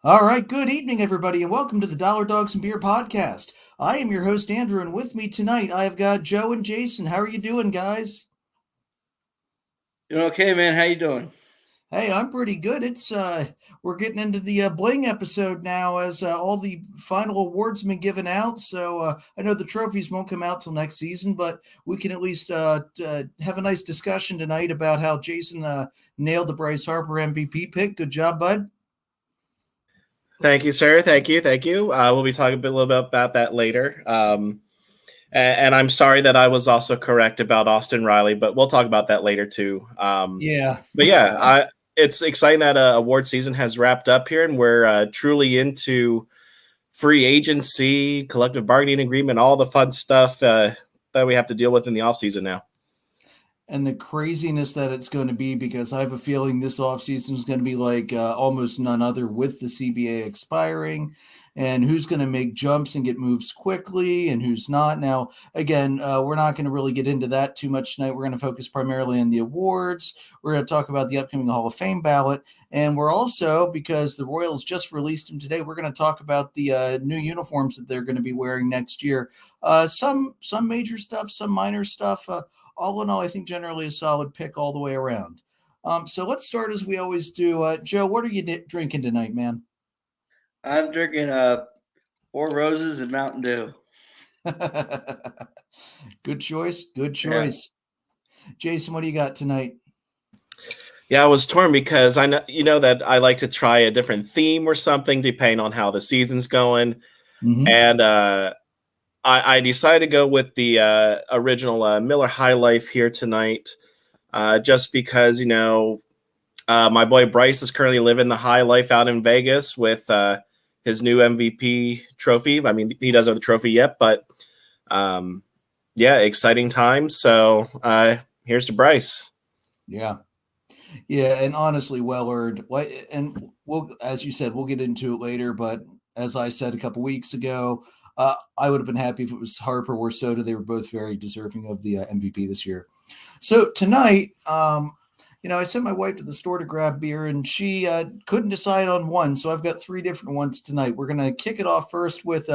All right, good evening, everybody, and welcome to the Dollar Dogs and Beer podcast. I am your host, Andrew, and with me tonight I've got Joe and Jason. How are you doing, guys? Doing okay, man. How you doing? Hey, I'm pretty good. It's we're getting into the Bling episode now, as all the final awards have been given out. So I know the trophies won't come out till next season, but we can at least have a nice discussion tonight about how Jason nailed the Bryce Harper MVP pick. Good job, bud. Thank you, sir. Thank you. Thank you. We'll be talking a little bit about that later. And I'm sorry that I was also correct about Austin Riley, but we'll talk about that later too. Yeah. But yeah, it's exciting that award season has wrapped up here, and we're truly into free agency, collective bargaining agreement, all the fun stuff that we have to deal with in the off season now. And the craziness that it's going to be, because I have a feeling this offseason is going to be like almost none other, with the CBA expiring, and who's going to make jumps and get moves quickly and who's not. Now, again, we're not going to really get into that too much tonight. We're going to focus primarily on the awards. We're going to talk about the upcoming Hall of Fame ballot. And we're also, because the Royals just released them today, we're going to talk about the new uniforms that they're going to be wearing next year. Some major stuff, some minor stuff. All in all, I think generally a solid pick all the way around. So let's start as we always do. Joe, what are you drinking tonight, man? I'm drinking Four Roses and Mountain Dew. Good choice. Good Yeah. choice. Jason, what do you got tonight? Yeah, I was torn because I know that I like to try a different theme or something depending on how the season's going, and I decided to go with the original Miller High Life here tonight, just because my boy Bryce is currently living the high life out in Vegas with his new MVP trophy. I mean, he doesn't have the trophy yet, but yeah, exciting times. So here's to Bryce. Yeah. Yeah, and honestly, well earned. And we'll, as you said, we'll get into it later. But as I said a couple weeks ago, I would have been happy if it was Harper or Soda. They were both very deserving of the MVP this year. So tonight, I sent my wife to the store to grab beer, and she couldn't decide on one. So I've got three different ones tonight. We're going to kick it off first with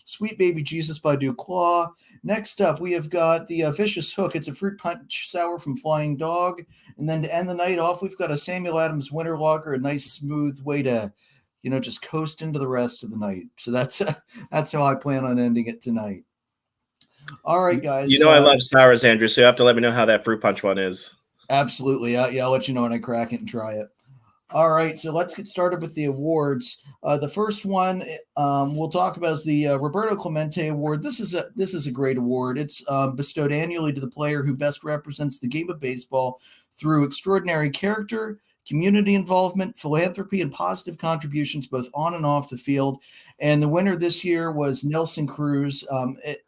Sweet Baby Jesus by Duclaw. Next up, we have got the Vicious Hook. It's a fruit punch sour from Flying Dog. And then to end the night off, we've got a Samuel Adams Winter Lager, a nice smooth way to, just coast into the rest of the night. So that's how I plan on ending it tonight. All right, guys. I love sours, Andrew, so you have to let me know how that fruit punch one is. Absolutely. Yeah, I'll let you know when I crack it and try it. All right, so let's get started with the awards. The first one we'll talk about is the Roberto Clemente Award. This is a great award. It's bestowed annually to the player who best represents the game of baseball through extraordinary character, community involvement, philanthropy, and positive contributions both on and off the field. And the winner this year was Nelson Cruz.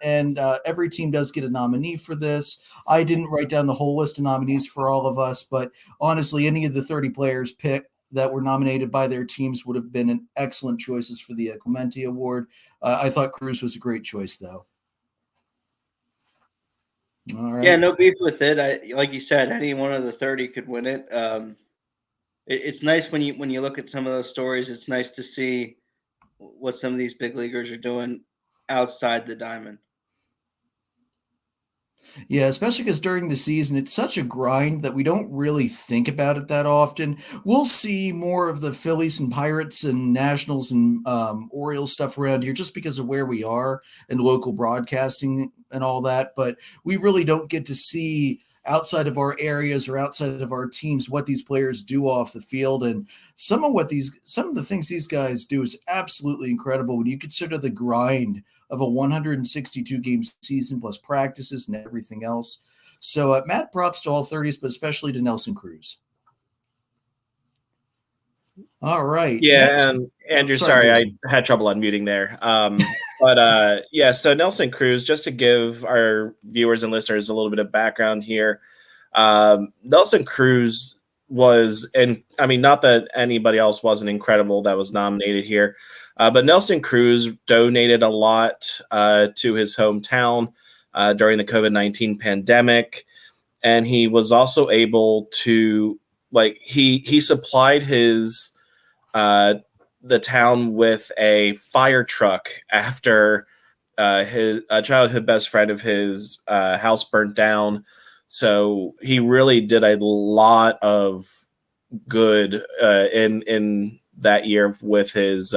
And every team does get a nominee for this. I didn't write down the whole list of nominees for all of us, but honestly, any of the 30 players picked that were nominated by their teams would have been an excellent choices for the Clemente Award. I thought Cruz was a great choice, though. All right. Yeah, no beef with it. Like you said, any one of the 30 could win it. It's nice when you look at some of those stories. It's nice to see what some of these big leaguers are doing outside the diamond. Yeah, especially because during the season, it's such a grind that we don't really think about it that often. We'll see more of the Phillies and Pirates and Nationals and Orioles stuff around here just because of where we are and local broadcasting and all that. But we really don't get to see outside of our areas or outside of our teams what these players do off the field. And some of the things these guys do is absolutely incredible when you consider the grind of a 162 game season plus practices and everything else. So mad props to all 30s, but especially to Nelson Cruz. All right. Yeah, next. And Andrew, sorry, I had trouble unmuting there. But yeah, so Nelson Cruz, just to give our viewers and listeners a little bit of background here, Nelson Cruz was, and I mean, not that anybody else wasn't incredible that was nominated here, but Nelson Cruz donated a lot to his hometown during the COVID-19 pandemic, and he was also able to, he supplied his the town with a fire truck after his a childhood best friend of his house burnt down. So he really did a lot of good in that year with his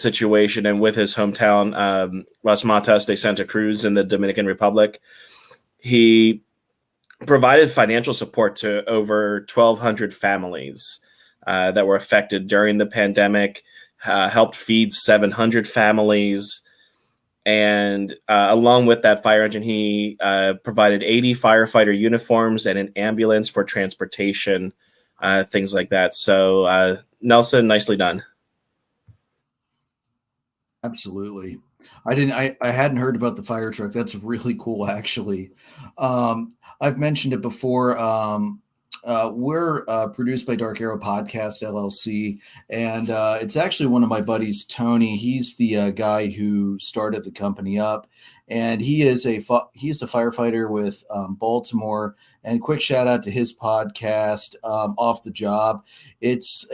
situation and with his hometown, Las Matas de Santa Cruz in the Dominican Republic. He provided financial support to over 1,200 families that were affected during the pandemic, helped feed 700 families. And along with that fire engine, he provided 80 firefighter uniforms and an ambulance for transportation, things like that. So, Nelson, nicely done. Absolutely. I hadn't heard about the fire truck. That's really cool, actually. I've mentioned it before. We're produced by Dark Arrow Podcast LLC, and it's actually one of my buddies, Tony. He's the guy who started the company up, and he's a firefighter with Baltimore. And quick shout out to his podcast, Off the Job. It's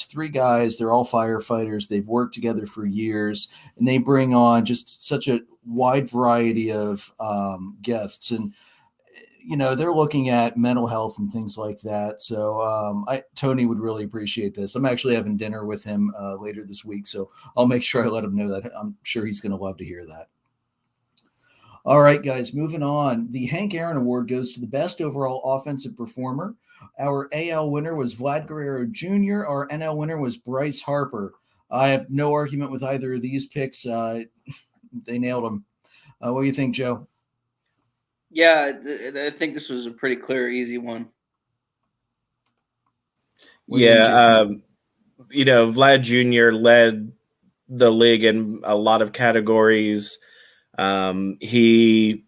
three guys. They're all firefighters. They've worked together for years, and they bring on just such a wide variety of guests. And they're looking at mental health and things like that. So Tony would really appreciate this. I'm actually having dinner with him later this week, so I'll make sure I let him know that. I'm sure he's going to love to hear that. All right, guys, moving on. The Hank Aaron Award goes to the best overall offensive performer. Our AL winner was Vlad Guerrero Jr. Our NL winner was Bryce Harper. I have no argument with either of these picks. They nailed them. What do you think, Joe? Yeah, I think this was a pretty clear, easy one. Yeah, Vlad Jr. led the league in a lot of categories. He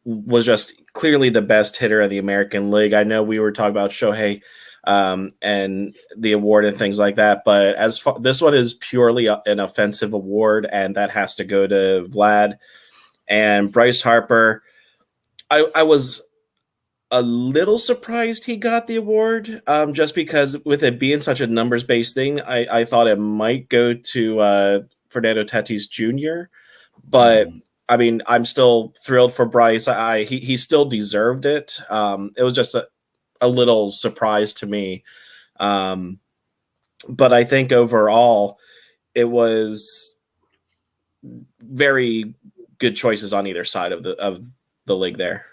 was just clearly the best hitter of the American League. I know we were talking about Shohei and the award and things like that, but this one is purely an offensive award, and that has to go to Vlad. And Bryce Harper, I was a little surprised he got the award, just because with it being such a numbers-based thing, I thought it might go to Fernando Tatis Jr., but I mean, I'm still thrilled for Bryce. He still deserved it. It was just a little surprise to me. But I think overall it was very good choices on either side of the league there.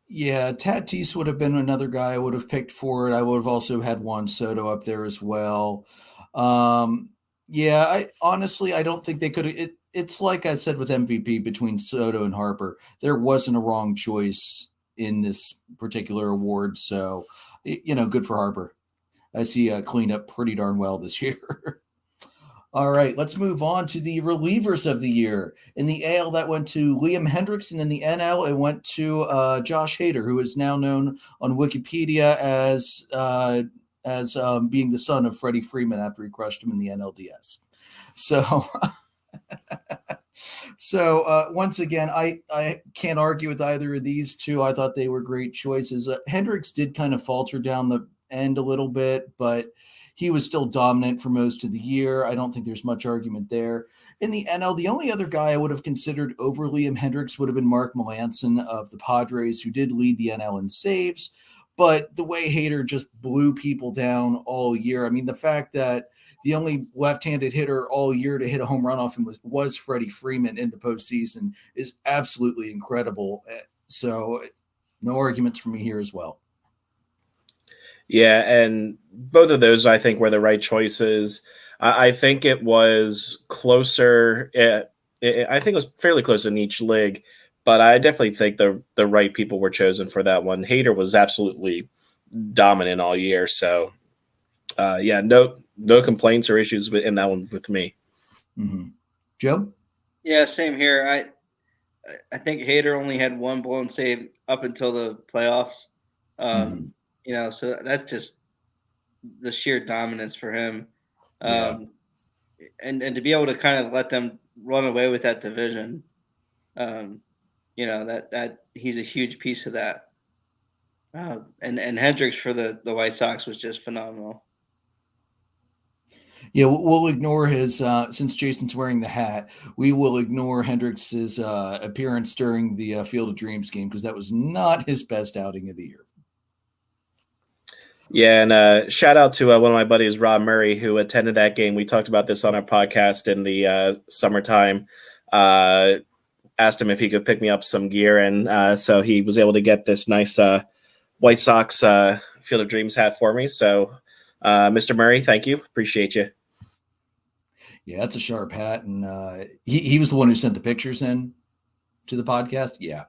Yeah, Tatis would have been another guy I would have picked for it. I would have also had Juan Soto up there as well. I honestly don't think they could have. It's like I said with MVP between Soto and Harper. There wasn't a wrong choice in this particular award. So, good for Harper. I see cleaned up pretty darn well this year. All right, let's move on to the relievers of the year. In the AL, that went to Liam Hendriks, and in the NL, it went to Josh Hader, who is now known on Wikipedia as being the son of Freddie Freeman after he crushed him in the NLDS. So, once again, I can't argue with either of these two. I thought they were great choices. Hendricks did kind of falter down the end a little bit, but he was still dominant for most of the year. I don't think there's much argument there. In the NL, the only other guy I would have considered over Liam Hendriks would have been Mark Melancon of the Padres, who did lead the NL in saves. But the way Hader just blew people down all year, I mean, the fact that the only left-handed hitter all year to hit a home run off him was Freddie Freeman in the postseason is absolutely incredible. So no arguments for me here as well. Yeah, and both of those I think were the right choices. I think it was closer. I think it was fairly close in each league, but I definitely think the right people were chosen for that one. Hader was absolutely dominant all year, so no complaints or issues in that one with me. Mm-hmm. Joe? Yeah, same here. I think Hader only had one blown save up until the playoffs. So that's just the sheer dominance for him. And to be able to kind of let them run away with that division, that he's a huge piece of that. And Hendricks for the White Sox was just phenomenal. Yeah, we'll ignore his since Jason's wearing the hat. We will ignore Hendricks's appearance during the Field of Dreams game because that was not his best outing of the year. Yeah, and shout out to one of my buddies, Rob Murray, who attended that game. We talked about this on our podcast in the summertime. Asked him if he could pick me up some gear, and so he was able to get this nice White Sox Field of Dreams hat for me. So, Mr. Murray, thank you. Appreciate you. Yeah, that's a sharp hat, and he was the one who sent the pictures in to the podcast. Yeah,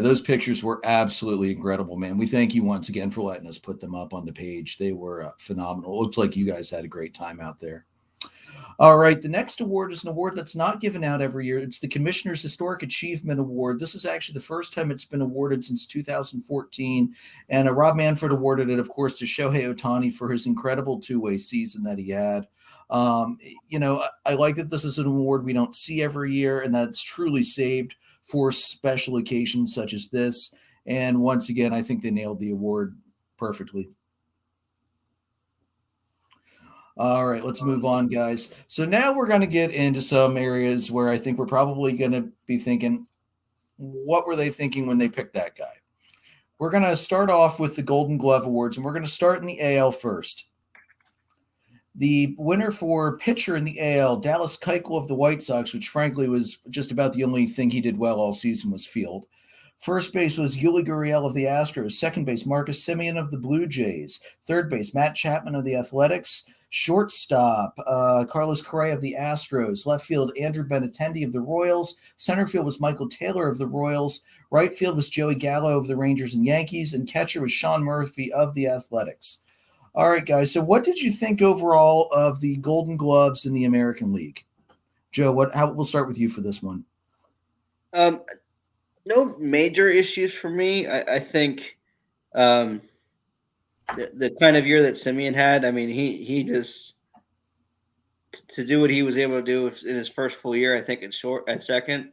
those pictures were absolutely incredible, man. We thank you once again for letting us put them up on the page. They were phenomenal. Looks like you guys had a great time out there. All right, the next award is an award that's not given out every year. It's the Commissioner's Historic Achievement Award. This is actually the first time it's been awarded since 2014, and Rob Manfred awarded it, of course, to Shohei Ohtani for his incredible two-way season that he had. I like that this is an award we don't see every year, and that's truly saved for special occasions such as this. And once again, I think they nailed the award perfectly. All right, let's move on, guys. So now we're going to get into some areas where I think we're probably going to be thinking, what were they thinking when they picked that guy? We're going to start off with the Golden Glove Awards, and we're going to start in the AL first. The winner for pitcher in the AL, Dallas Keuchel of the White Sox, which frankly was just about the only thing he did well all season, was field. First base was Yuli Gurriel of the Astros. Second base, Marcus Semien of the Blue Jays. Third base, Matt Chapman of the Athletics. Shortstop, Carlos Correa of the Astros. Left field, Andrew Benintendi of the Royals. Center field was Michael Taylor of the Royals. Right field was Joey Gallo of the Rangers and Yankees. And catcher was Sean Murphy of the Athletics. All right, guys. So what did you think overall of the Golden Gloves in the American League? Joe, we'll start with you for this one. No major issues for me. I think the kind of year that Semien had, I mean, he just to do what he was able to do in his first full year, I think at second,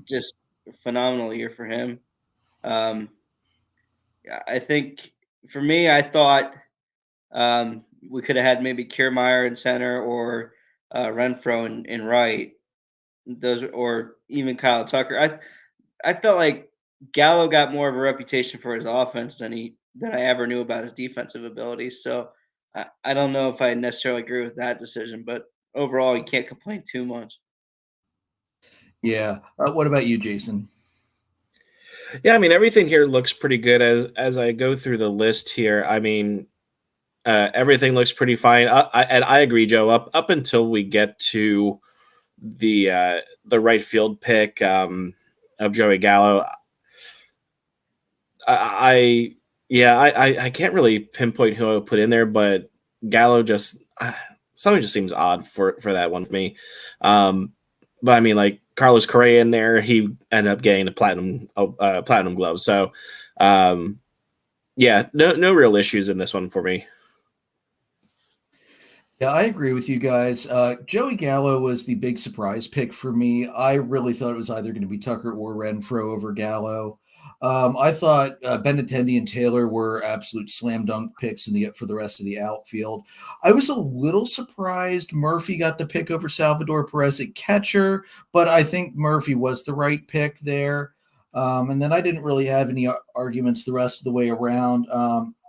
just a phenomenal year for him. I think for me, I thought we could have had maybe Kiermaier in center or Renfroe in right. Those or even Kyle Tucker. I felt like Gallo got more of a reputation for his offense than I ever knew about his defensive abilities. So I don't know if I necessarily agree with that decision, but overall, you can't complain too much. Yeah. What about you, Jason? Yeah, I mean, everything here looks pretty good as I go through the list here. I mean, everything looks pretty fine. And I agree, Joe. Up until we get to the right field pick of Joey Gallo, I can't really pinpoint who I would put in there, but Gallo just something just seems odd for that one for me. But I mean, like Carlos Correa in there, he ended up getting a platinum glove. So, yeah, no real issues in this one for me. Yeah, I agree with you guys. Joey Gallo was the big surprise pick for me. I really thought it was either going to be Tucker or Renfroe over Gallo. I thought Benintendi and Taylor were absolute slam dunk picks for the rest of the outfield. I was a little surprised Murphy got the pick over Salvador Perez at catcher, but I think Murphy was the right pick there. And then I didn't really have any arguments the rest of the way around.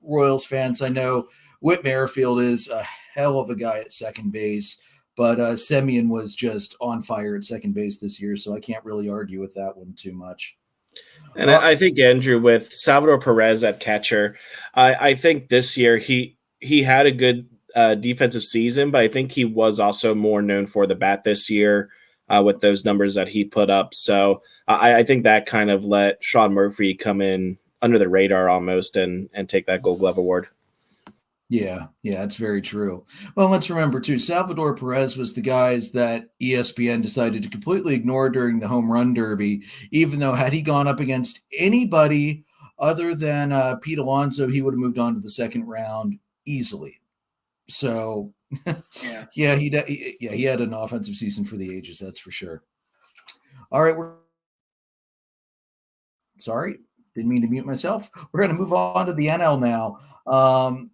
Royals fans, I know Whit Merrifield is a hell of a guy at second base, but Semien was just on fire at second base this year, so I can't really argue with that one too much. And I think, Andrew, with Salvador Perez at catcher, I think this year he had a good defensive season, but I think he was also more known for the bat this year with those numbers that he put up. So I think that kind of let Sean Murphy come in under the radar almost and take that Gold Glove award. Yeah, that's very true. Well, let's remember, too, Salvador Perez was the guys that ESPN decided to completely ignore during the home run derby, even though had he gone up against anybody other than Pete Alonso, he would have moved on to the second round easily. So, yeah, he had an offensive season for the ages, that's for sure. All right, sorry, didn't mean to mute myself. We're going to move on to the NL now.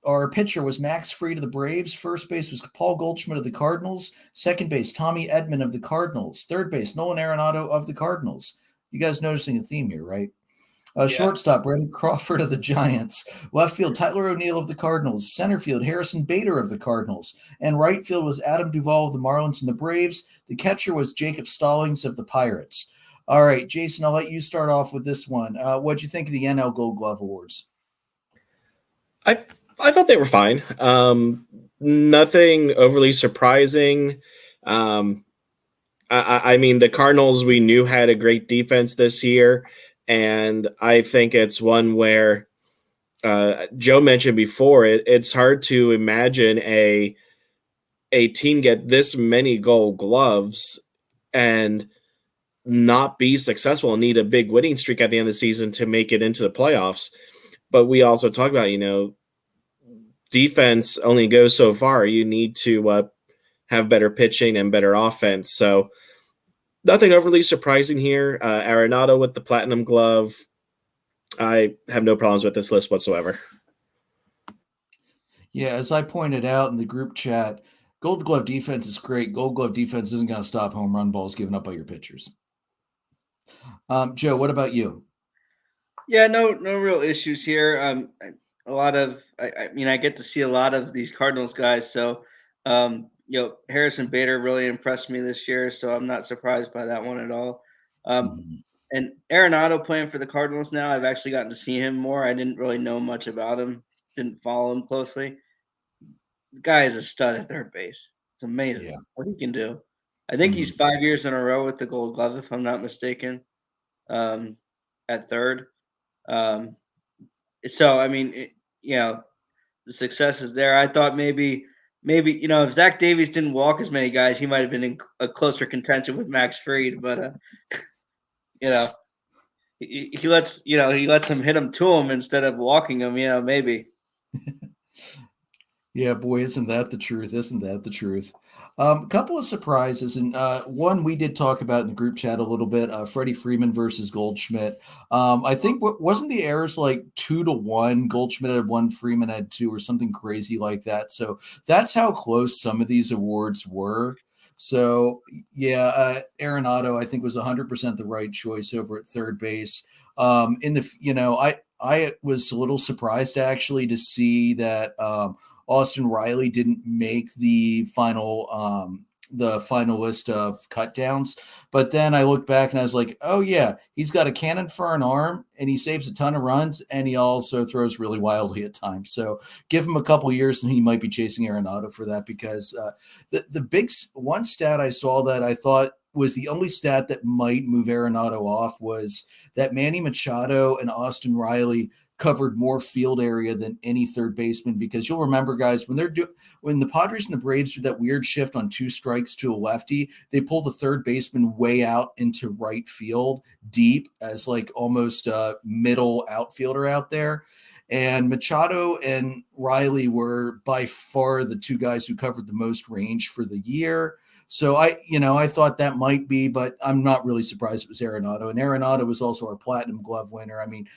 our pitcher was Max Fried of the Braves. First base was Paul Goldschmidt of the Cardinals. Second base, Tommy Edman of the Cardinals. Third base, Nolan Arenado of the Cardinals. You guys noticing a theme here, right? Yeah. Shortstop, Brandon Crawford of the Giants. Left field, Tyler O'Neill of the Cardinals. Center field, Harrison Bader of the Cardinals. And right field was Adam Duvall of the Marlins and the Braves. The catcher was Jacob Stallings of the Pirates. All right, Jason, I'll let you start off with this one. What'd you think of the NL Gold Glove Awards? I thought they were fine. Nothing overly surprising. I mean, the Cardinals we knew had a great defense this year, and I think it's one where Joe mentioned before. It's hard to imagine a team get this many Gold Gloves and not be successful and need a big winning streak at the end of the season to make it into the playoffs. But we also talk about, defense only goes so far. You need to have better pitching and better offense. So nothing overly surprising here. Arenado with the Platinum Glove. I have no problems with this list whatsoever. Yeah, as I pointed out in the group chat, Gold Glove defense is great. Gold Glove defense isn't going to stop home run balls given up by your pitchers. Joe, what about you? Yeah, no real issues here. A lot of, I mean, I get to see a lot of these Cardinals guys. So, Harrison Bader really impressed me this year. So I'm not surprised by that one at all. And Arenado playing for the Cardinals now, I've actually gotten to see him more. I didn't really know much about him, didn't follow him closely. The guy is a stud at third base. It's amazing what he can do. I think he's 5 years in a row with the Gold Glove, if I'm not mistaken, at third. So, I mean, the success is there. I thought maybe, if Zach Davies didn't walk as many guys, he might have been in a closer contention with Max Fried. But, he lets him hit him to him instead of walking him, maybe. Yeah, boy, isn't that the truth? Isn't that the truth? A couple of surprises, and one we did talk about in the group chat a little bit. Freddie Freeman versus Goldschmidt. I think wasn't the errors like 2-1? Goldschmidt had 1, Freeman had 2, or something crazy like that. So that's how close some of these awards were. So Arenado I think was 100% the right choice over at third base. I was a little surprised actually to see that. Austin Riley didn't make the final list of cut downs. But then I looked back and I was like, oh yeah, he's got a cannon for an arm and he saves a ton of runs and he also throws really wildly at times. So give him a couple years and he might be chasing Arenado for that, because the big one stat I saw that I thought was the only stat that might move Arenado off was that Manny Machado and Austin Riley covered more field area than any third baseman, because you'll remember, guys, when the Padres and the Braves do that weird shift on 2 strikes to a lefty, they pull the third baseman way out into right field deep as like almost a middle outfielder out there. And Machado and Riley were by far the 2 guys who covered the most range for the year. So I thought that might be, but I'm not really surprised it was Arenado. And Arenado was also our Platinum Glove winner. I mean,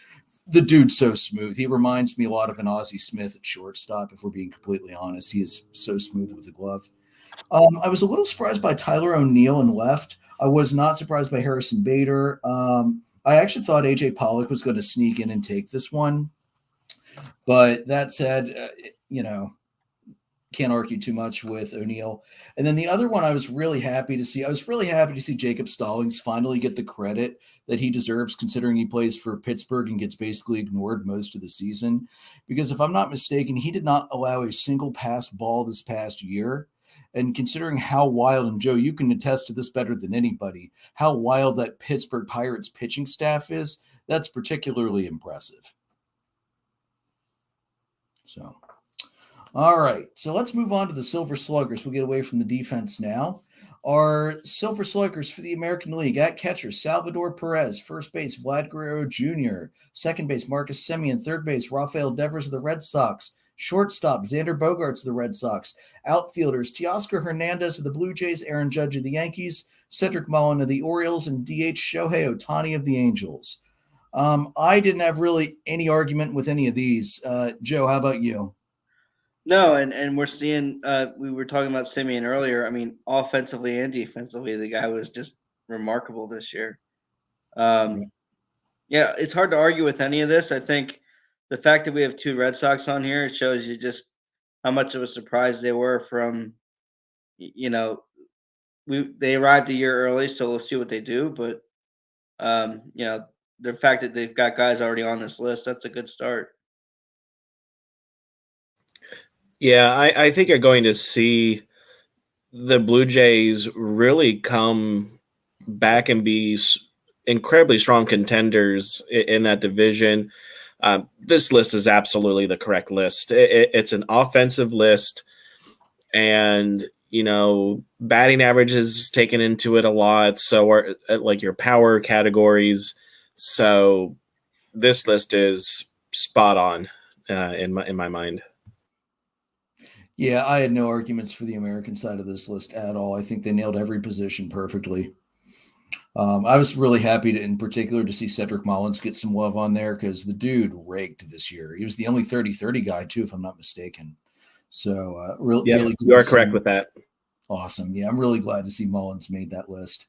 the dude's so smooth. He reminds me a lot of an Ozzie Smith at shortstop, if we're being completely honest. He is so smooth with the glove. I was a little surprised by Tyler O'Neill in left. I was not surprised by Harrison Bader. I actually thought A.J. Pollock was going to sneak in and take this one. But that said, can't argue too much with O'Neill. And then the other one I was really happy to see. I was really happy to see Jacob Stallings finally get the credit that he deserves, considering he plays for Pittsburgh and gets basically ignored most of the season. Because if I'm not mistaken, he did not allow a single passed ball this past year. And considering how wild, and Joe, you can attest to this better than anybody, how wild that Pittsburgh Pirates pitching staff is, that's particularly impressive. So, all right, so let's move on to the Silver Sluggers. We'll get away from the defense now. Our Silver Sluggers for the American League: at catcher, Salvador Perez; first base, Vlad Guerrero Jr.; second base, Marcus Semien; third base, Rafael Devers of the Red Sox; shortstop, Xander Bogaerts of the Red Sox; outfielders, Teoscar Hernandez of the Blue Jays, Aaron Judge of the Yankees, Cedric Mullin of the Orioles, and DH Shohei Ohtani of the Angels. I didn't have really any argument with any of these. Joe, how about you? No, and we're seeing. We were talking about Simeon earlier. I mean, offensively and defensively, the guy was just remarkable this year. Yeah. Yeah, it's hard to argue with any of this. I think the fact that we have two Red Sox on here, it shows you just how much of a surprise they were from. You know, they arrived a year early, so we'll see what they do. But the fact that they've got guys already on this list, that's a good start. Yeah, I think you're going to see the Blue Jays really come back and be incredibly strong contenders in that division. This list is absolutely the correct list. It's an offensive list, and batting average is taken into it a lot. So are like your power categories. So this list is spot on in my mind. Yeah, I had no arguments for the American side of this list at all. I think they nailed every position perfectly. I was really happy in particular to see Cedric Mullins get some love on there because the dude raked this year. He was the only 30-30 guy too, if I'm not mistaken. So really good you are to correct see. with that. Awesome. Yeah, I'm really glad to see Mullins made that list.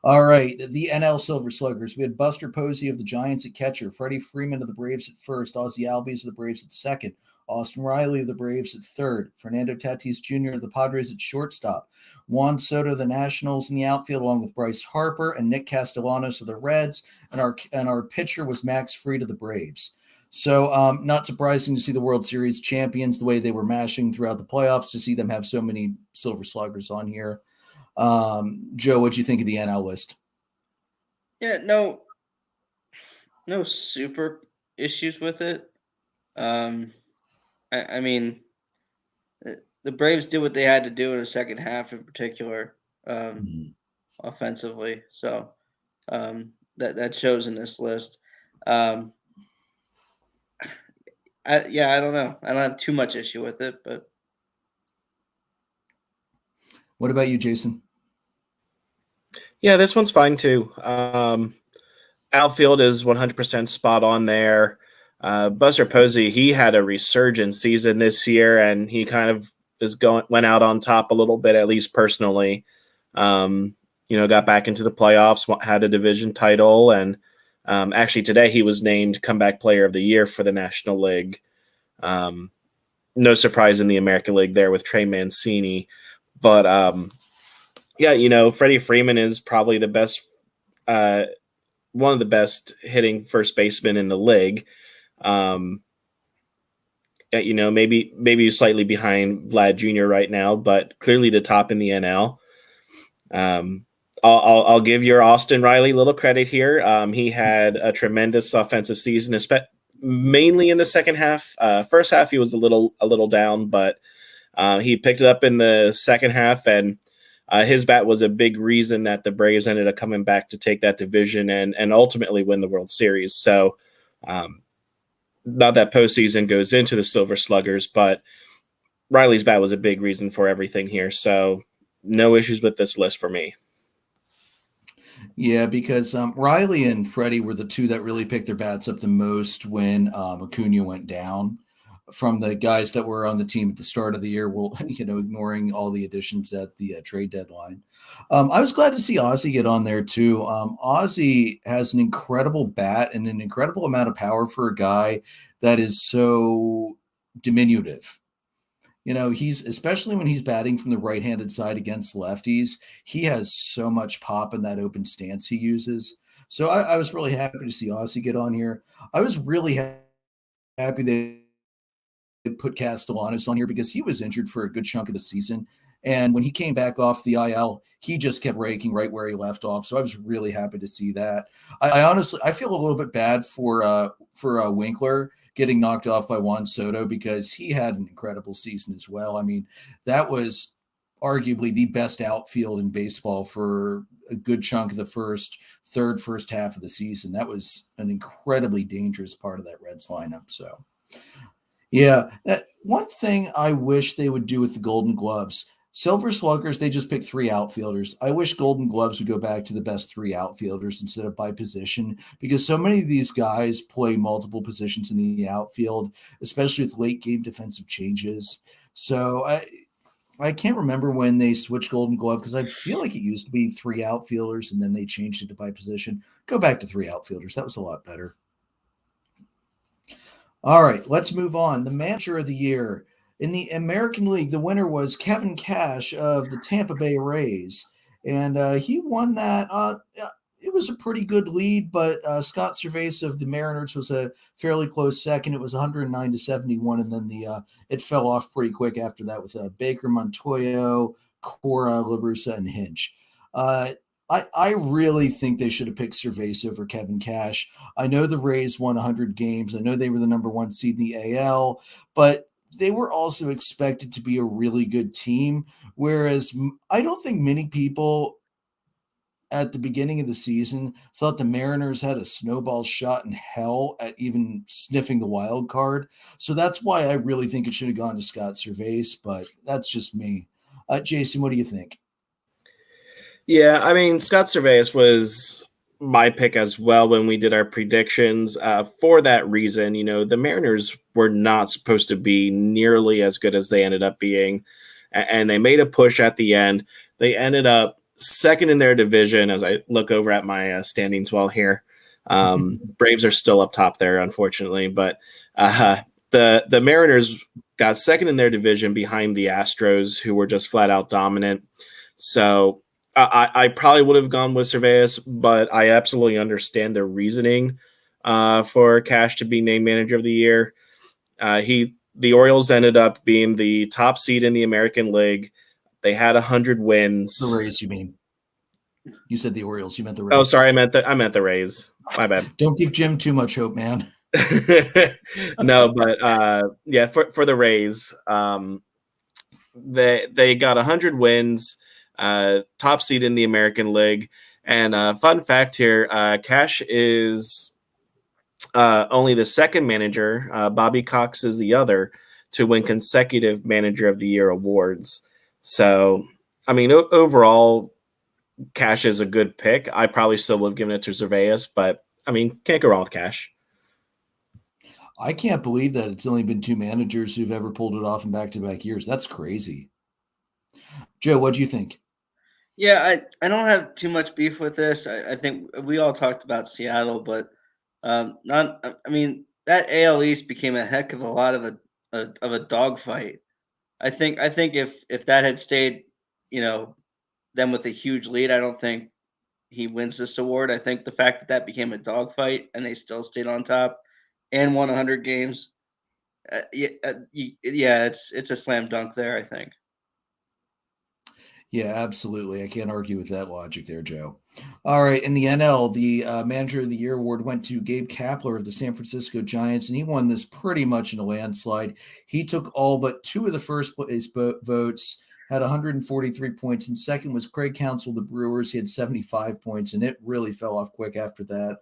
All right, the NL Silver Sluggers. We had Buster Posey of the Giants at catcher, Freddie Freeman of the Braves at first, Ozzie Albies of the Braves at second, Austin Riley of the Braves at third, Fernando Tatis Jr. of the Padres at shortstop, Juan Soto of the Nationals in the outfield, along with Bryce Harper and Nick Castellanos of the Reds, and our pitcher was Max Fried of the Braves. So not surprising to see the World Series champions the way they were mashing throughout the playoffs, to see them have so many Silver Sluggers on here. Joe, what'd you think of the NL list? Yeah, no super issues with it. I mean, the Braves did what they had to do in the second half, in particular, offensively. So that shows in this list. I don't know. I don't have too much issue with it, but what about you, Jason? Yeah, this one's fine too. Outfield is 100% spot on there. Buster Posey, he had a resurgent season this year, and he kind of went out on top a little bit, at least personally. Got back into the playoffs, had a division title, and actually today he was named Comeback Player of the Year for the National League. No surprise in the American League there with Trey Mancini, but Freddie Freeman is probably the best. One of the best hitting first basemen in the league. Maybe slightly behind Vlad Jr. right now, but clearly the top in the NL. I'll give your Austin Riley a little credit here. He had a tremendous offensive season, mainly in the second half. First half he was a little down, but he picked it up in the second half, and his bat was a big reason that the Braves ended up coming back to take that division and ultimately win the World Series. So not that postseason goes into the Silver Sluggers, but Riley's bat was a big reason for everything here. So no issues with this list for me. Yeah, because Riley and Freddie were the two that really picked their bats up the most when Acuna went down. From the guys that were on the team at the start of the year, ignoring all the additions at the trade deadline. I was glad to see Ozzie get on there too. Ozzie has an incredible bat and an incredible amount of power for a guy that is so diminutive. He's, especially when he's batting from the right-handed side against lefties, he has so much pop in that open stance he uses. So I was really happy to see Ozzie get on here. I was really happy they put Castellanos on here because he was injured for a good chunk of the season. And when he came back off the IL, he just kept raking right where he left off. So I was really happy to see that. I honestly feel a little bit bad for Winkler getting knocked off by Juan Soto because he had an incredible season as well. I mean, that was arguably the best outfield in baseball for a good chunk of the first half of the season. That was an incredibly dangerous part of that Reds lineup. So, yeah, one thing I wish they would do with the Golden Gloves, Silver Sluggers, they just pick 3 outfielders. I wish Golden Gloves would go back to the best 3 outfielders instead of by position, because so many of these guys play multiple positions in the outfield, especially with late game defensive changes. So I can't remember when they switched Golden Glove, because I feel like it used to be 3 outfielders and then they changed it to by position. Go back to 3 outfielders. That was a lot better. All right, let's move on. The manager of the year. In the American League, the winner was Kevin Cash of the Tampa Bay Rays, and he won that. It was a pretty good lead, but Scott Cervais of the Mariners was a fairly close second. It was 109-71, and then it fell off pretty quick after that with Baker, Montoyo, Cora, La Russa, and Hinch. I really think they should have picked Cervais over Kevin Cash. I know the Rays won 100 games. I know they were the number 1 seed in the AL, but they were also expected to be a really good team. Whereas I don't think many people at the beginning of the season thought the Mariners had a snowball shot in hell at even sniffing the wild card. So that's why I really think it should have gone to Scott Cervais, but that's just me. Jason, what do you think? Yeah, I mean, Scott Cervais was my pick as well when we did our predictions. For that reason, the Mariners were not supposed to be nearly as good as they ended up being, and they made a push at the end. They ended up second in their division as I look over at my standings well here. Braves are still up top there, unfortunately, but the Mariners got second in their division behind the Astros, who were just flat out dominant. So I probably would have gone with Cervais, but I absolutely understand their reasoning for Cash to be named manager of the year. The Orioles ended up being the top seed in the American League. They had 100 wins. The Rays, you mean? You said the Orioles. You meant the Rays. Oh, sorry, I meant the Rays. My bad. Don't give Jim too much hope, man. No, but yeah, for the Rays, they got 100 wins, top seed in the American League. And fun fact here, Cash is only the second manager. Bobby Cox is the other to win consecutive Manager of the Year awards. So, I mean, overall, Cash is a good pick. I probably still would have given it to Cervais, but I mean, can't go wrong with Cash. I can't believe that it's only been 2 managers who've ever pulled it off in back-to-back years. That's crazy. Joe, what do you think? Yeah, I don't have too much beef with this. I think we all talked about Seattle, but not. I mean, that AL East became a heck of a lot of a dogfight. I think if that had stayed, them with a huge lead, I don't think he wins this award. I think the fact that became a dogfight and they still stayed on top and won 100 games, it's a slam dunk there, I think. Yeah, absolutely. I can't argue with that logic there, Joe. All right. In the NL, the Manager of the Year award went to Gabe Kapler of the San Francisco Giants, and he won this pretty much in a landslide. He took all but 2 of the first place votes, had 143 points, and second was Craig Counsell of the Brewers. He had 75 points, and it really fell off quick after that.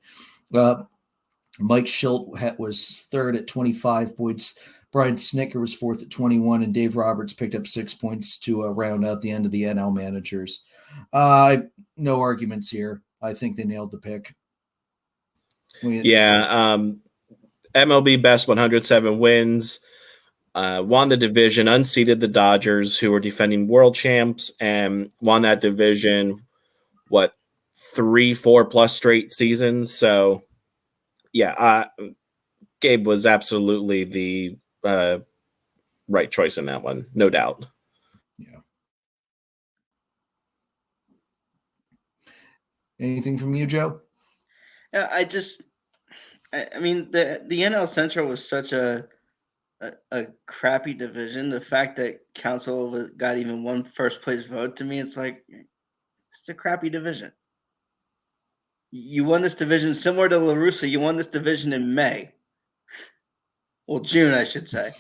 Mike Schilt was third at 25 points. Brian Snicker was fourth at 21, and Dave Roberts picked up 6 points to round out the end of the NL managers. No arguments here. I think they nailed the pick. Yeah, MLB best 107 wins, won the division, unseated the Dodgers, who were defending world champs, and won that division, 3-4 plus straight seasons. So, yeah, Gabe was absolutely the right choice in that one, no doubt. Yeah. Anything from you, Joe? Yeah, I mean, the NL Central was such a crappy division. The fact that Council got even one first place vote, to me, it's like it's a crappy division. You won this division similar to La Russa. You won this division in May. Well, June, I should say.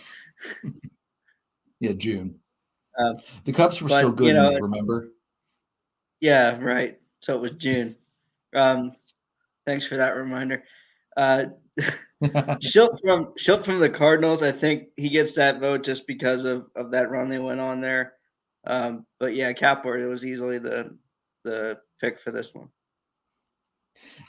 Yeah, June. The Cubs were still good in May, remember? Yeah, right. So it was June. Thanks for that reminder. Schilt from the Cardinals, I think he gets that vote just because of that run they went on there. But yeah, Kapler, it was easily the pick for this one.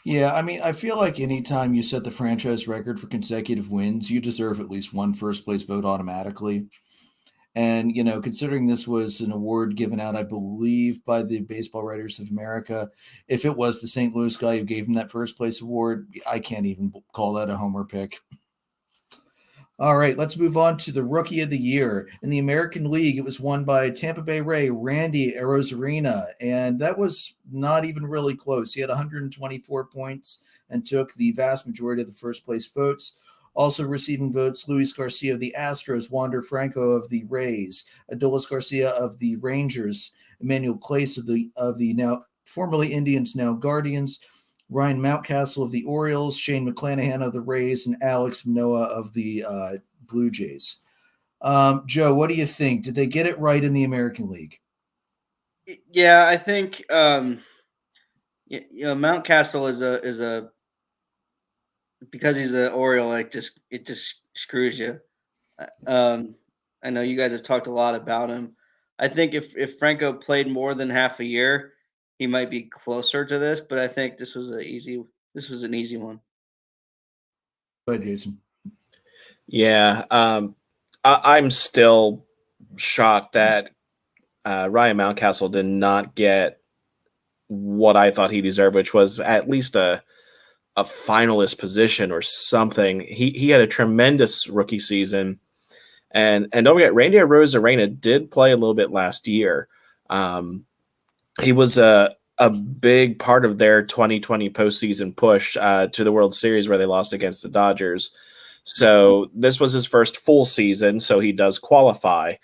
Yeah, I mean, I feel like anytime you set the franchise record for consecutive wins, you deserve at least one first place vote automatically. And, considering this was an award given out, I believe, by the Baseball Writers of America, if it was the St. Louis guy who gave him that first place award, I can't even call that a homer pick. All right, let's move on to the Rookie of the Year. In the American League, it was won by Tampa Bay Ray, Randy Arozarena, and that was not even really close. He had 124 points and took the vast majority of the first place votes. Also receiving votes, Luis Garcia of the Astros, Wander Franco of the Rays, Adolis Garcia of the Rangers, Emmanuel Clace of the now formerly Indians, now Guardians, Ryan Mountcastle of the Orioles, Shane McClanahan of the Rays, and Alex Manoah of the Blue Jays. Joe, what do you think? Did they get it right in the American League? Yeah, I think Mountcastle is a because he's an Oriole, like it just screws you. I know you guys have talked a lot about him. I think if Franco played more than half a year, he might be closer to this. But I think this was an easy one. Go ahead, Jason. Yeah, I'm still shocked that Ryan Mountcastle did not get what I thought he deserved, which was at least a finalist position or something. He had a tremendous rookie season. And don't forget, Randy Arozarena did play a little bit last year. He was a big part of their 2020 postseason push to the World Series where they lost against the Dodgers. So this was his first full season, so he does qualify.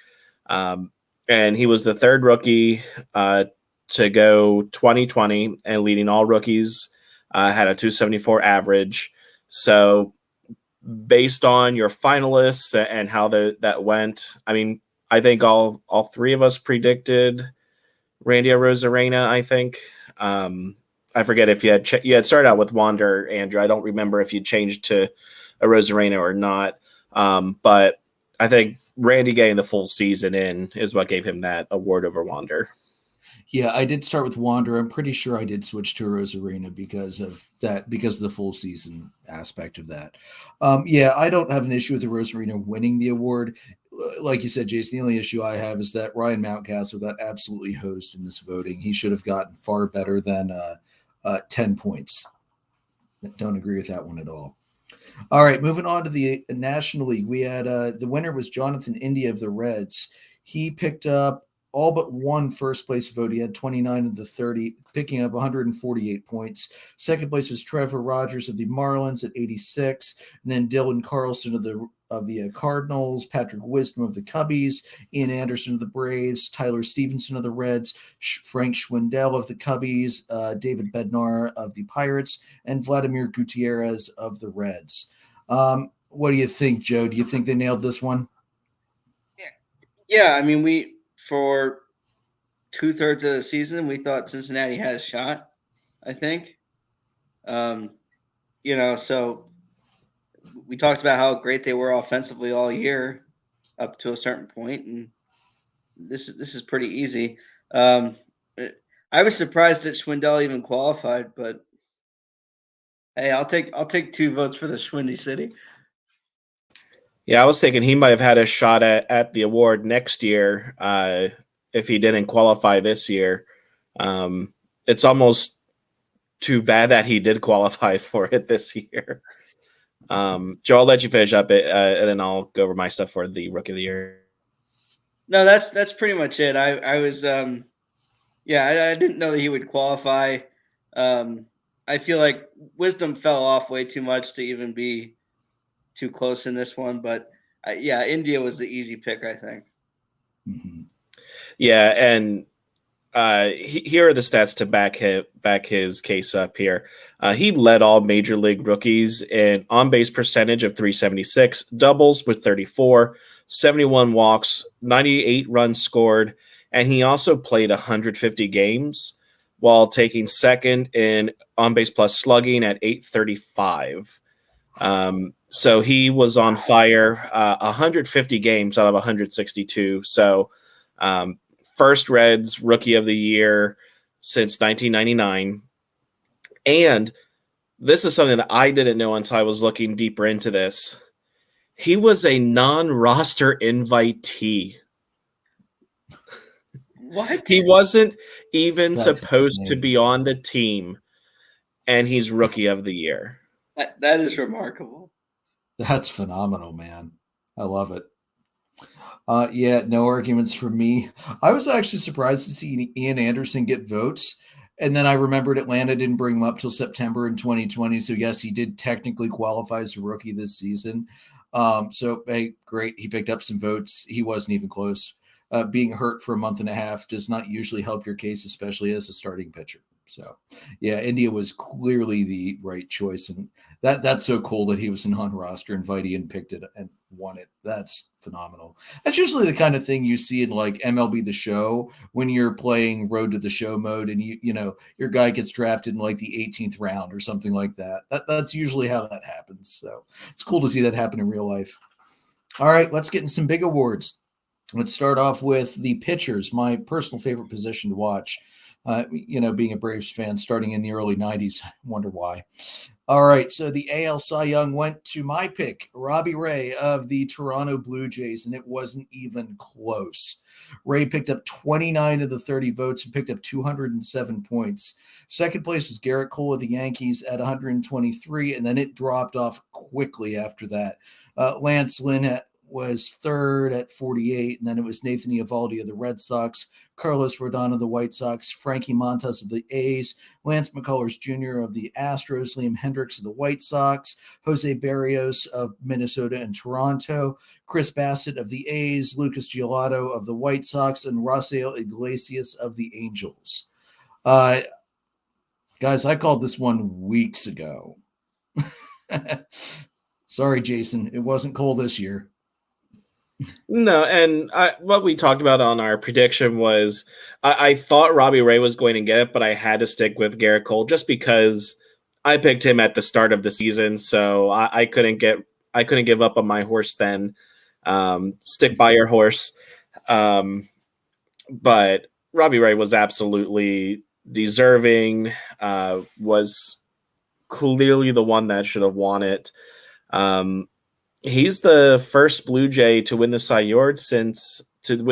And he was the third rookie to go 2020 and leading all rookies, had a 274 average. So based on your finalists and how that went, I mean, I think all three of us predicted Randy Arozarena, I think. I forget if you had started out with Wander, Andrew. I don't remember if you changed to Arozarena or not. But I think Randy getting the full season in is what gave him that award over Wander. Yeah, I did start with Wander. I'm pretty sure I did switch to Arozarena because of the full season aspect of that. Yeah, I don't have an issue with Arozarena winning the award. Like you said, Jason, the only issue I have is that Ryan Mountcastle got absolutely hosed in this voting. He should have gotten far better than 10 points. Don't agree with that one at all. All right, moving on to the National League. We had the winner was Jonathan India of the Reds. He picked up all but one first place vote. He had 29 of the 30, picking up 148 points. Second place was Trevor Rogers of the Marlins at 86, and then Dylan Carlson of the Cardinals, Patrick Wisdom of the Cubbies, Ian Anderson of the Braves, Tyler Stevenson of the Reds, Frank Schwindel of the Cubbies, David Bednar of the Pirates, and Vladimir Gutierrez of the Reds. What do you think, Joe? Do you think they nailed this one? Yeah, I mean, for 2/3 of the season, we thought Cincinnati had a shot, I think. So we talked about how great they were offensively all year up to a certain point, and this is pretty easy. I was surprised that Schwindel even qualified, but hey, I'll take 2 votes for the Schwindy City. Yeah, I was thinking he might have had a shot at the award next year if he didn't qualify this year. It's almost too bad that he did qualify for it this year. Joe, I'll let you finish up it, and then I'll go over my stuff for the Rookie of the Year. No, that's pretty much it. I was I didn't know that he would qualify. I feel like Wisdom fell off way too much to even be too close in this one, but India was the easy pick, I think. Mm-hmm. Yeah, and here are the stats to back his case up here. He led all major league rookies in on-base percentage of 376, doubles with 34, 71 walks, 98 runs scored, and he also played 150 games while taking second in on-base plus slugging at 835. So he was on fire 150 games out of 162. So first Reds Rookie of the Year since 1999. And this is something that I didn't know until I was looking deeper into this. He was a non-roster invitee. What? He wasn't even That's supposed to insane. be on the team, and he's Rookie of the Year. That is remarkable. That's phenomenal, man. I love it. Yeah, no arguments from me. I was actually surprised to see Ian Anderson get votes. And then I remembered Atlanta didn't bring him up till September in 2020. So, yes, he did technically qualify as a rookie this season. So, hey, great. He picked up some votes. He wasn't even close. Being hurt for a month and a half does not usually help your case, especially as a starting pitcher. So, yeah, India was clearly the right choice. And that's so cool that he was a non-roster invitee and picked it and won it. That's phenomenal. That's usually the kind of thing you see in like MLB The Show when you're playing Road to the Show mode and you know your guy gets drafted in like the 18th round or something like that. That's usually how that happens. So it's cool to see that happen in real life. All right, let's get in some big awards. Let's start off with the pitchers, my personal favorite position to watch. Being a Braves fan starting in the early 90s, I wonder why. All right, so the AL Cy Young went to my pick, Robbie Ray of the Toronto Blue Jays, and it wasn't even close. Ray picked up 29 of the 30 votes and picked up 207 points. Second place was Garrett Cole of the Yankees at 123, and then it dropped off quickly after that. Lance Lynn was third at 48, and then it was Nathan Eovaldi of the Red Sox, Carlos Rodon of the White Sox, Frankie Montas of the A's, Lance McCullers Jr. of the Astros, Liam Hendricks of the White Sox, Jose Barrios of Minnesota and Toronto, Chris Bassett of the A's, Lucas Giolito of the White Sox, and Rafael Iglesias of the Angels. Guys, I called this one weeks ago. Sorry, Jason. It wasn't Cole this year. No, and what we talked about on our prediction was I thought Robbie Ray was going to get it, but I had to stick with Garrett Cole just because I picked him at the start of the season, so I couldn't give up on my horse then. Stick by your horse. But Robbie Ray was absolutely deserving, was clearly the one that should have won it. He's the first Blue Jay to win the Cy Young since Doc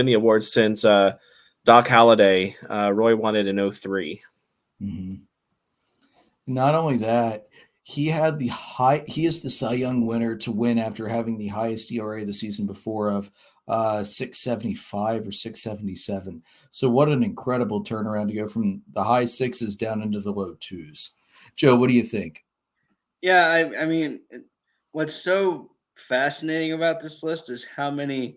Halladay. Roy won it in 2003. Mm-hmm. Not only that, he is the Cy Young winner to win after having the highest ERA the season before of 675 or 677. So what an incredible turnaround to go from the high sixes down into the low twos. Joe, what do you think? Yeah, I mean, what's so fascinating about this list is how many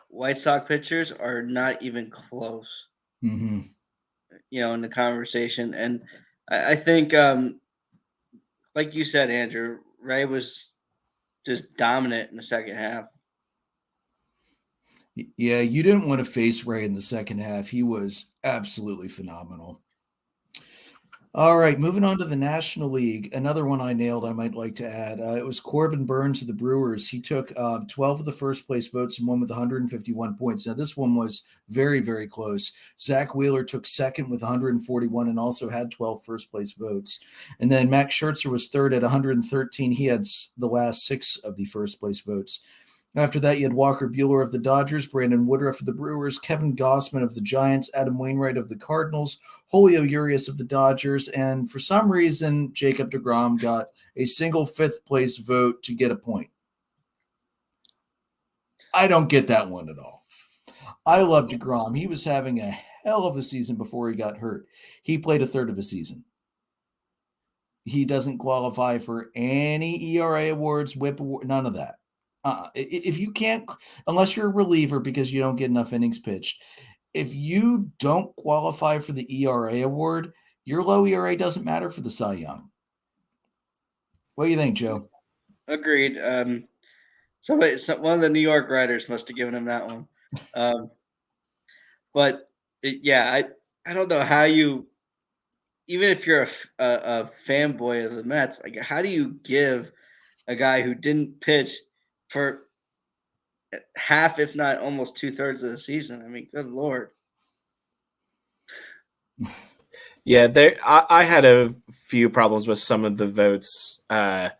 White Sox pitchers are not even close. Mm-hmm. In the conversation, and I think, like you said, Andrew, Ray was just dominant in the second half. Yeah, you didn't want to face Ray in the second half. He was absolutely phenomenal. All right, moving on to the National League. Another one I nailed, I might like to add. It was Corbin Burns of the Brewers. He took 12 of the first place votes and won with 151 points. Now, this one was very, very close. Zach Wheeler took second with 141 and also had 12 first place votes. And then Max Scherzer was third at 113. He had the last 6 of the first place votes. After that, you had Walker Buehler of the Dodgers, Brandon Woodruff of the Brewers, Kevin Gossman of the Giants, Adam Wainwright of the Cardinals, Julio Urias of the Dodgers, and for some reason, Jacob deGrom got a single fifth-place vote to get a point. I don't get that one at all. I love deGrom. He was having a hell of a season before he got hurt. He played a third of a season. He doesn't qualify for any ERA awards, WHIP award, none of that. If you can't, unless you're a reliever because you don't get enough innings pitched, if you don't qualify for the ERA award, your low ERA doesn't matter for the Cy Young. What do you think, Joe? Agreed. One of the New York writers must have given him that one. I don't know how you, even if you're a fanboy of the Mets, like how do you give a guy who didn't pitch for half, if not almost 2/3 of the season? I mean, good Lord. Yeah, I had a few problems with some of the votes that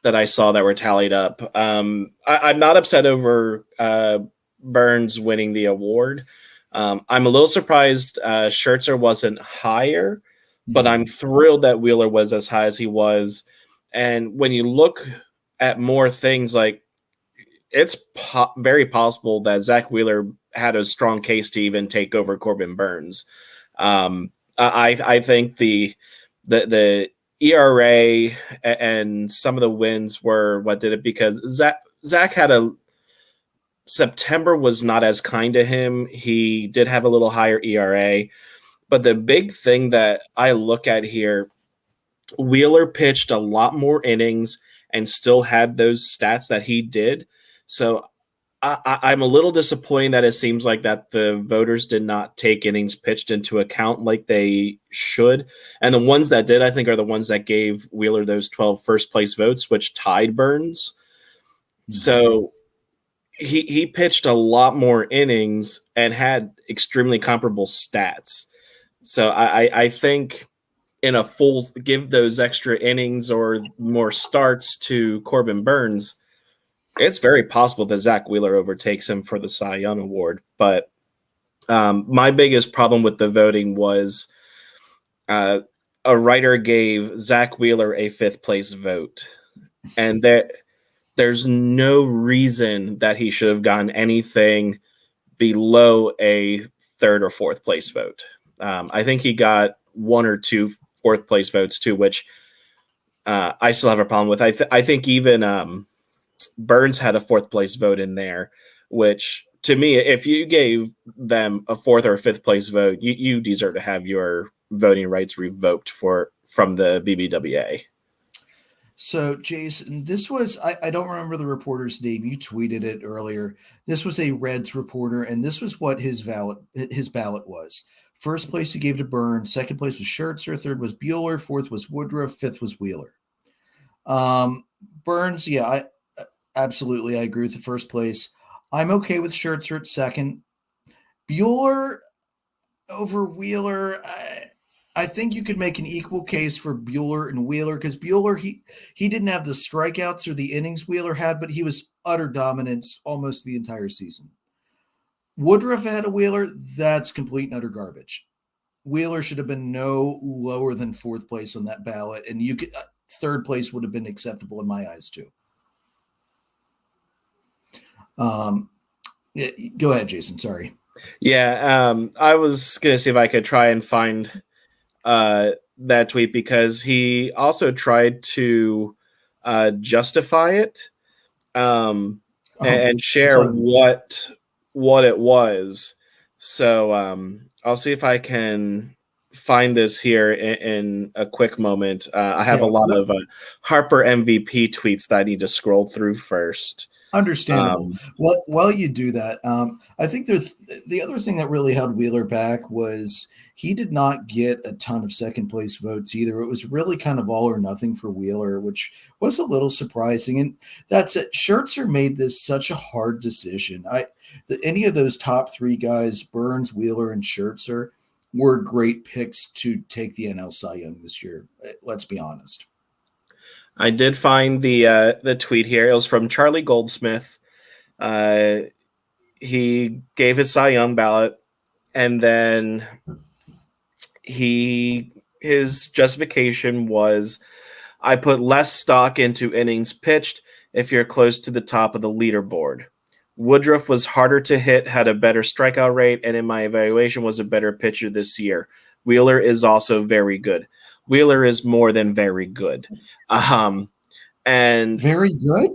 I saw that were tallied up. I'm not upset over Burns winning the award. I'm a little surprised Scherzer wasn't higher, but I'm thrilled that Wheeler was as high as he was. And when you look at more things, like it's very possible that Zach Wheeler had a strong case to even take over Corbin Burns. I think the ERA and some of the wins were what did it, because Zach had a September was not as kind to him. He did have a little higher ERA, but the big thing that I look at here, Wheeler pitched a lot more innings and still had those stats that he did. So I'm a little disappointed that it seems like that the voters did not take innings pitched into account like they should. And the ones that did, I think, are the ones that gave Wheeler those 12 first place votes, which tied Burns. So he pitched a lot more innings and had extremely comparable stats. So I think in a full give those extra innings or more starts to Corbin Burns, it's very possible that Zach Wheeler overtakes him for the Cy Young Award. But my biggest problem with the voting was a writer gave Zach Wheeler a fifth place vote. And there's no reason that he should have gotten anything below a third or fourth place vote. I think he got one or two fourth place votes too, which I still have a problem with. I think even Burns had a fourth place vote in there, which to me, if you gave them a fourth or a fifth place vote, you deserve to have your voting rights revoked from the BBWA. So, Jason, this was, I don't remember the reporter's name. You tweeted it earlier. This was a Reds reporter, and this was what his ballot was. First place he gave to Burns. Second place was Scherzer. Third was Bueller. Fourth was Woodruff. Fifth was Wheeler. Burns, yeah, I absolutely, I agree with the first place. I'm okay with Scherzer at second. Bueller over Wheeler, I think you could make an equal case for Bueller and Wheeler, because Bueller, he didn't have the strikeouts or the innings Wheeler had, but he was utter dominance almost the entire season. Woodruff ahead of Wheeler, that's complete and utter garbage. Wheeler should have been no lower than fourth place on that ballot, and you could third place would have been acceptable in my eyes too. Yeah, go ahead, Jason. Sorry. Yeah, I was gonna see if I could try and find that tweet, because he also tried to justify it and share what it was. So I'll see if I can find this here in a quick moment. I have a lot of Harper MVP tweets that I need to scroll through first. Understandable. While you do that, I think the other thing that really held Wheeler back was he did not get a ton of second place votes either. It was really kind of all or nothing for Wheeler, which was a little surprising. And that's it. Scherzer made this such a hard decision. Any of those top three guys, Burns, Wheeler, and Scherzer, were great picks to take the NL Cy Young this year. Let's be honest. I did find the tweet here. It was from Charlie Goldsmith. He gave his Cy Young ballot, and then his justification was, I put less stock into innings pitched if you're close to the top of the leaderboard. Woodruff was harder to hit, had a better strikeout rate, and in my evaluation was a better pitcher this year. Wheeler is also very good. Wheeler is more than very good. And very good.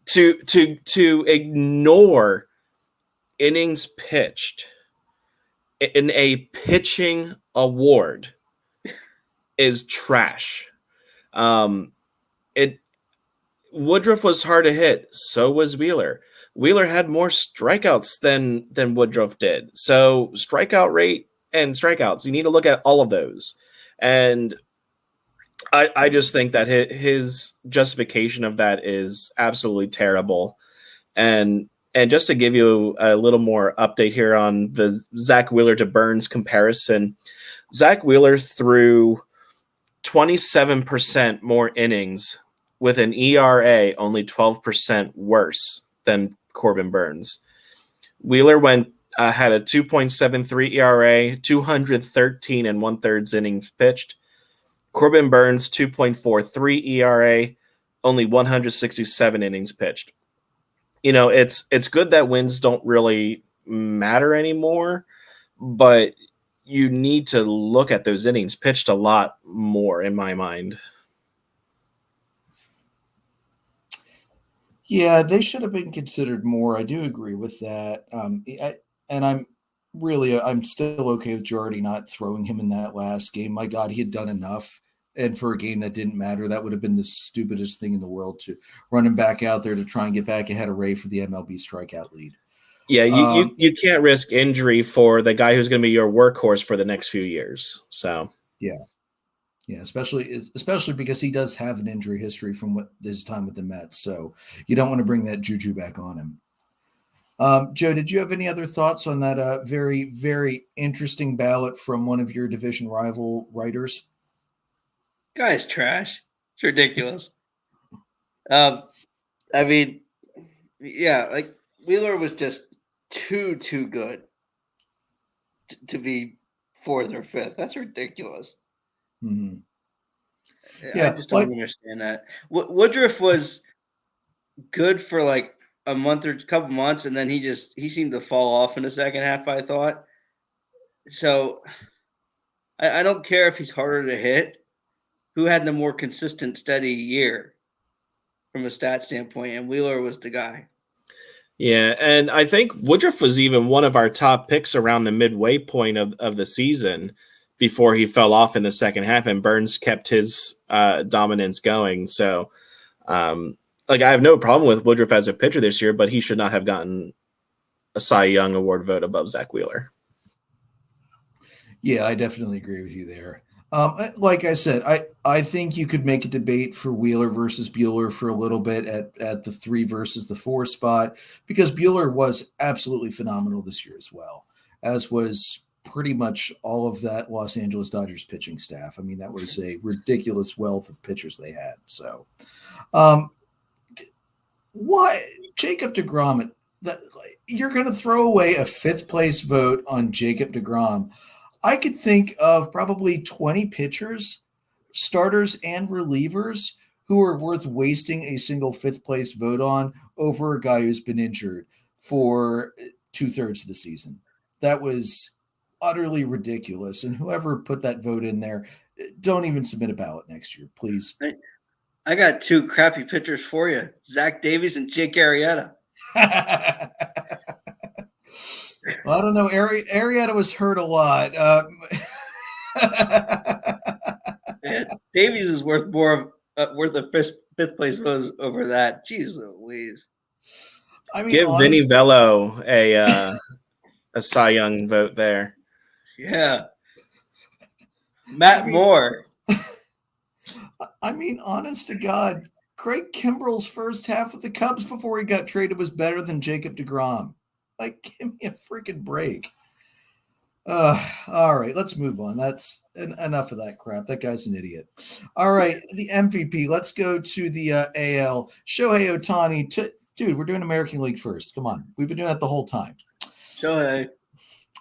to ignore innings pitched in a pitching award is trash. Woodruff was hard to hit, so was Wheeler. Wheeler had more strikeouts than Woodruff did. So strikeout rate and strikeouts, you need to look at all of those. And I just think that his justification of that is absolutely terrible. And just to give you a little more update here on the Zach Wheeler to Burns comparison, Zach Wheeler threw 27% more innings with an ERA only 12% worse than Corbin Burns. Wheeler had a 2.73 ERA, 213 and 1/3 innings pitched. Corbin Burns 2.43 ERA, only 167 innings pitched. It's good that wins don't really matter anymore, but you need to look at those innings pitched a lot more in my mind. Yeah, they should have been considered more. I do agree with that. I'm still okay with Jardy not throwing him in that last game. My God, he had done enough. And for a game that didn't matter, that would have been the stupidest thing in the world to run him back out there to try and get back ahead of Ray for the MLB strikeout lead. Yeah, you can't risk injury for the guy who's going to be your workhorse for the next few years. So yeah, especially because he does have an injury history from his time with the Mets. So you don't want to bring that juju back on him. Joe, did you have any other thoughts on that very, very interesting ballot from one of your division rival writers? Guy's trash. It's ridiculous. I mean, yeah, like Wheeler was just too good to be fourth or fifth. That's ridiculous. Mm-hmm. Yeah, I just don't understand that. Woodruff was good for like a month or a couple months, and then he seemed to fall off in the second half, I thought. So I don't care if he's harder to hit. Who had the more consistent, steady year from a stat standpoint? And Wheeler was the guy. Yeah, and I think Woodruff was even one of our top picks around the midway point of the season before he fell off in the second half, and Burns kept his dominance going. So, I have no problem with Woodruff as a pitcher this year, but he should not have gotten a Cy Young Award vote above Zach Wheeler. Yeah, I definitely agree with you there. Like I said, I think you could make a debate for Wheeler versus Buehler for a little bit at the 3 versus the 4 spot, because Buehler was absolutely phenomenal this year as well, as was pretty much all of that Los Angeles Dodgers pitching staff. I mean, that was a ridiculous wealth of pitchers they had. So, why Jacob deGrom? You're going to throw away a 5th place vote on Jacob deGrom? I could think of probably 20 pitchers, starters and relievers, who are worth wasting a single 5th place vote on over a guy who's been injured for 2/3 of the season. That was utterly ridiculous. And whoever put that vote in there, don't even submit a ballot next year, please. I got 2 crappy pitchers for you: Zach Davies and Jake Arrieta. Well, I don't know. Arrieta was hurt a lot. Yeah, Davies is worth more worth a 5th place vote over that. Jeez Louise. I mean, give Vinny Velo a Cy Young vote there. Yeah. Matt Moore. I mean, honest to God, Craig Kimbrell's first half with the Cubs before he got traded was better than Jacob deGrom. Like, give me a freaking break. All right, let's move on. That's enough of that crap. That guy's an idiot. All right, the MVP. Let's go to the AL. Shohei Ohtani. Dude, we're doing American League first. Come on. We've been doing that the whole time. Shohei.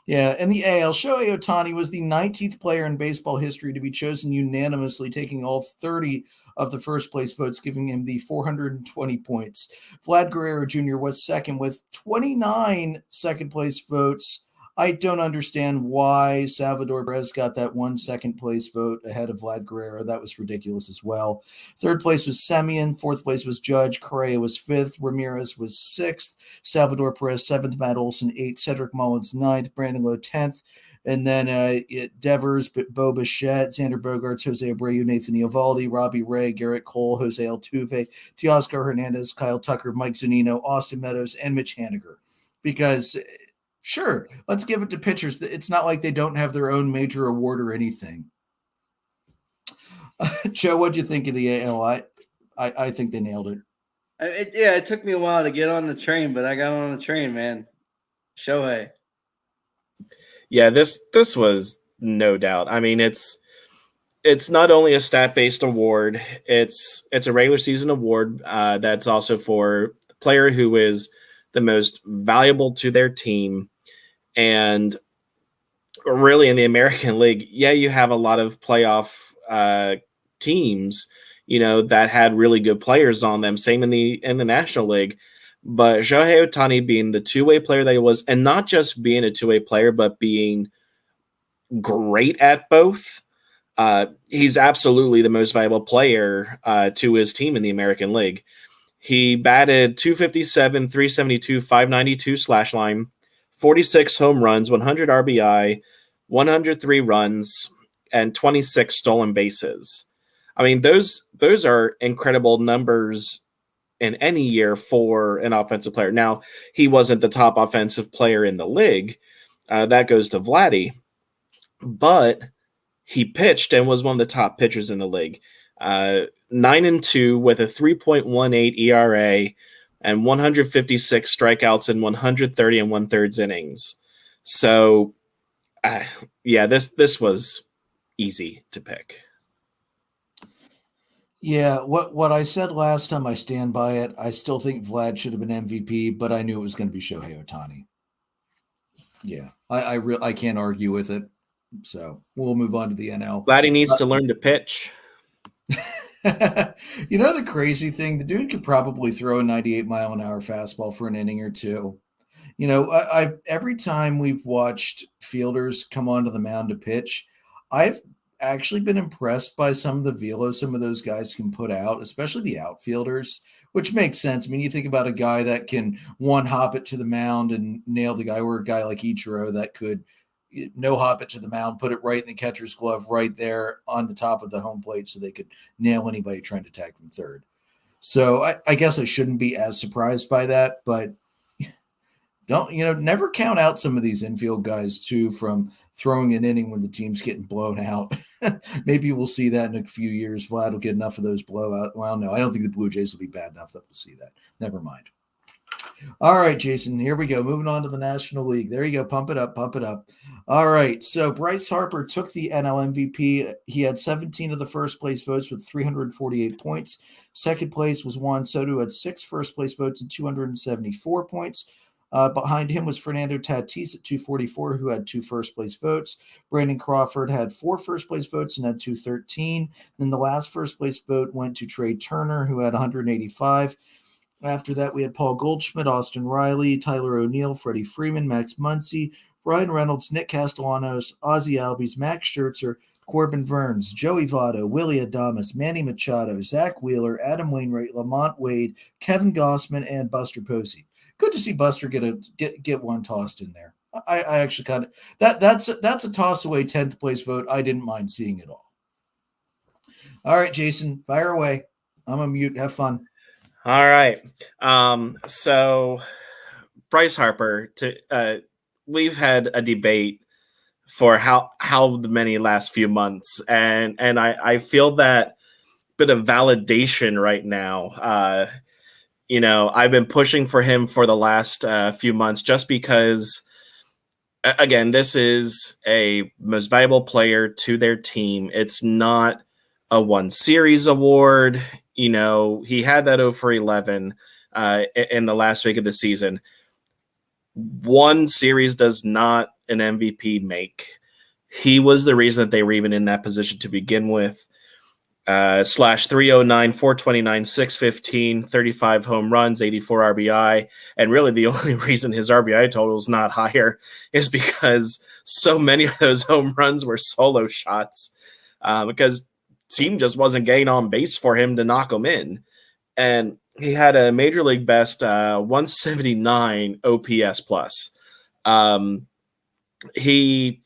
Yeah, in the AL, Shohei Ohtani was the 19th player in baseball history to be chosen unanimously, taking all 30 of the first place votes, giving him the 420 points. Vlad Guerrero Jr. was second with 29 second place votes. I don't understand why Salvador Perez got that 1 second place vote ahead of Vlad Guerrero. That was ridiculous as well. Third place was Semien. Fourth place was Judge. Correa was 5th. Ramirez was 6th. Salvador Perez 7th. Matt Olson 8th. Cedric Mullins 9th. Brandon Lowe 10th. And then Devers, Bo Bichette, Xander Bogaerts, Jose Abreu, Nathan Eovaldi, Robbie Ray, Garrett Cole, Jose Altuve, Teoscar Hernandez, Kyle Tucker, Mike Zunino, Austin Meadows, and Mitch Haniger. Because sure, let's give it to pitchers. It's not like they don't have their own major award or anything. Joe, what do you think of the AL? I think they nailed it. It took me a while to get on the train, but I got on the train, man. Shohei. Yeah, this was no doubt. I mean, it's not only a stat-based award, it's a regular season award that's also for the player who is the most valuable to their team. And really in the American League, yeah, you have a lot of playoff teams, that had really good players on them. Same in the National League. But Shohei Ohtani being the two-way player that he was, and not just being a two-way player, but being great at both, he's absolutely the most valuable player to his team in the American League. He batted .257, .372, .592 slash line, 46 home runs, 100 RBI, 103 runs, and 26 stolen bases. I mean, those are incredible numbers in any year for an offensive player. Now, he wasn't the top offensive player in the league. That goes to Vladdy. But he pitched and was one of the top pitchers in the league. 9-2 with a 3.18 ERA and 156 strikeouts in 130 and 1/3 innings. So, this was easy to pick. Yeah, what I said last time, I stand by it. I still think Vlad should have been MVP, but I knew it was going to be Shohei Ohtani. Yeah, I can't argue with it. So we'll move on to the NL. Vladdy needs to learn to pitch. The crazy thing, the dude could probably throw a 98-mile-an-hour fastball for an inning or two. I every time we've watched fielders come onto the mound to pitch, I've actually been impressed by some of the velo some of those guys can put out, especially the outfielders, which makes sense. I mean, you think about a guy that can one hop it to the mound and nail the guy, or a guy like Ichiro that could no hop it to the mound, put it right in the catcher's glove right there on the top of the home plate so they could nail anybody trying to tag from third. So I guess I shouldn't be as surprised by that, but never count out some of these infield guys too from throwing an inning when the team's getting blown out. Maybe we'll see that in a few years. Vlad will get enough of those blowout. Well, no, I don't think the Blue Jays will be bad enough that we'll see that. Never mind. All right, Jason, here we go. Moving on to the National League. There you go. Pump it up, pump it up. All right. So Bryce Harper took the NL MVP. He had 17 of the first place votes with 348 points. Second place was Juan Soto, who had 6 first place votes and 274 points. Behind him was Fernando Tatis at 244, who had 2 first place votes. Brandon Crawford had 4 first place votes and had 213. Then the last first place vote went to Trey Turner, who had 185. After that, we had Paul Goldschmidt, Austin Riley, Tyler O'Neill, Freddie Freeman, Max Muncy, Ryan Reynolds, Nick Castellanos, Ozzie Albies, Max Scherzer, Corbin Burns, Joey Votto, Willie Adames, Manny Machado, Zach Wheeler, Adam Wainwright, Lamont Wade, Kevin Gossman, and Buster Posey. Good to see Buster get one tossed in there. I actually kind of that's a toss away 10th place vote. I didn't mind seeing it all. All right, Jason, fire away. I'm a mute. Have fun. All right. So Bryce Harper, we've had a debate for how many last few months, and I feel that bit of validation right now. I've been pushing for him for the last few months just because, again, this is a most valuable player to their team. It's not a one series award. He had that 0-for-11 in the last week of the season. One series does not an MVP make. He was the reason that they were even in that position to begin with. /309, 429, 615, 35 home runs, 84 RBI. And really the only reason his RBI total is not higher is because so many of those home runs were solo shots because team just wasn't getting on base for him to knock them in. And he had a major league best 179 OPS plus. He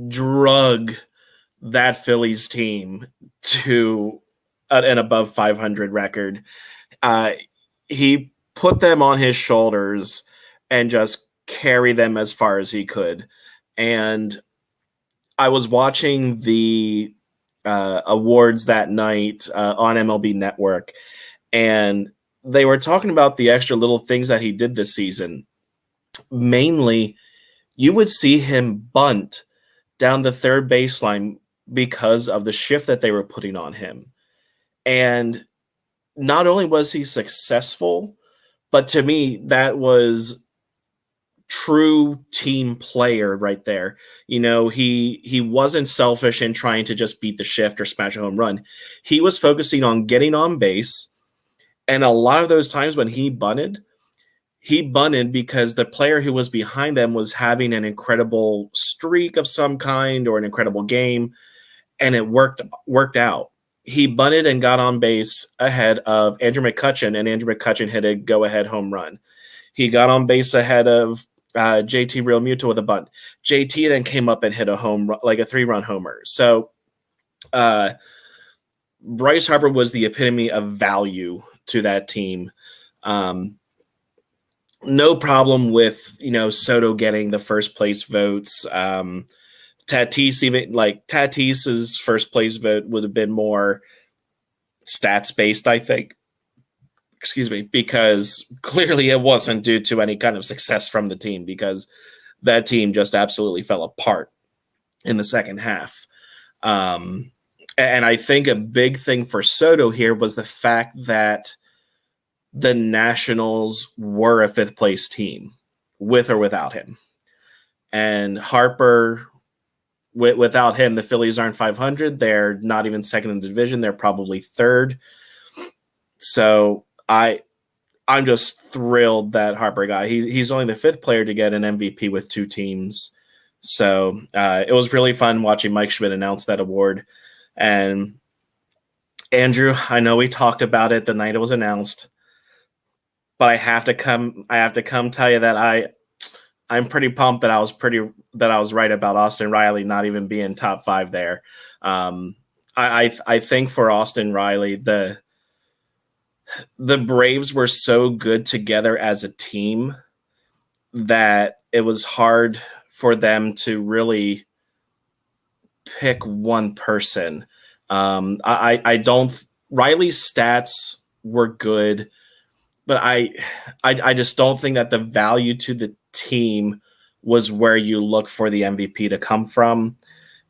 drug that Phillies team to an above 500 record. He put them on his shoulders and just carry them as far as he could. And I was watching the awards that night on MLB Network, and they were talking about the extra little things that he did this season. Mainly, you would see him bunt down the third baseline because of the shift that they were putting on him. And not only was he successful, but to me, that was true team player right there. He wasn't selfish in trying to just beat the shift or smash a home run. He was focusing on getting on base. And a lot of those times when he bunted because the player who was behind them was having an incredible streak of some kind or an incredible game, and it worked out. He bunted and got on base ahead of Andrew McCutchen, and Andrew McCutchen hit a go-ahead home run. He got on base ahead of JT Realmuto with a bunt. JT then came up and hit a home run, like a 3-run homer. So Bryce Harper was the epitome of value to that team. No problem with Soto getting the first place votes. Tatis's first place vote would have been more stats based, I think. Excuse me, because clearly it wasn't due to any kind of success from the team, because that team just absolutely fell apart in the second half. And I think a big thing for Soto here was the fact that the Nationals were a fifth place team with or without him. And Harper, without him, the Phillies aren't 500. They're not even second in the division. They're probably third. So I'm just thrilled that Harper got. He's only the fifth player to get an MVP with 2 teams. So it was really fun watching Mike Schmidt announce that award. And Andrew, I know we talked about it the night it was announced, but I have to come tell you that I'm pretty pumped that I was right about Austin Riley not even being top 5 there. I think for Austin Riley, the Braves were so good together as a team that it was hard for them to really pick one person. I don't. Riley's stats were good, but I just don't think that the value to the team was where you look for the MVP to come from.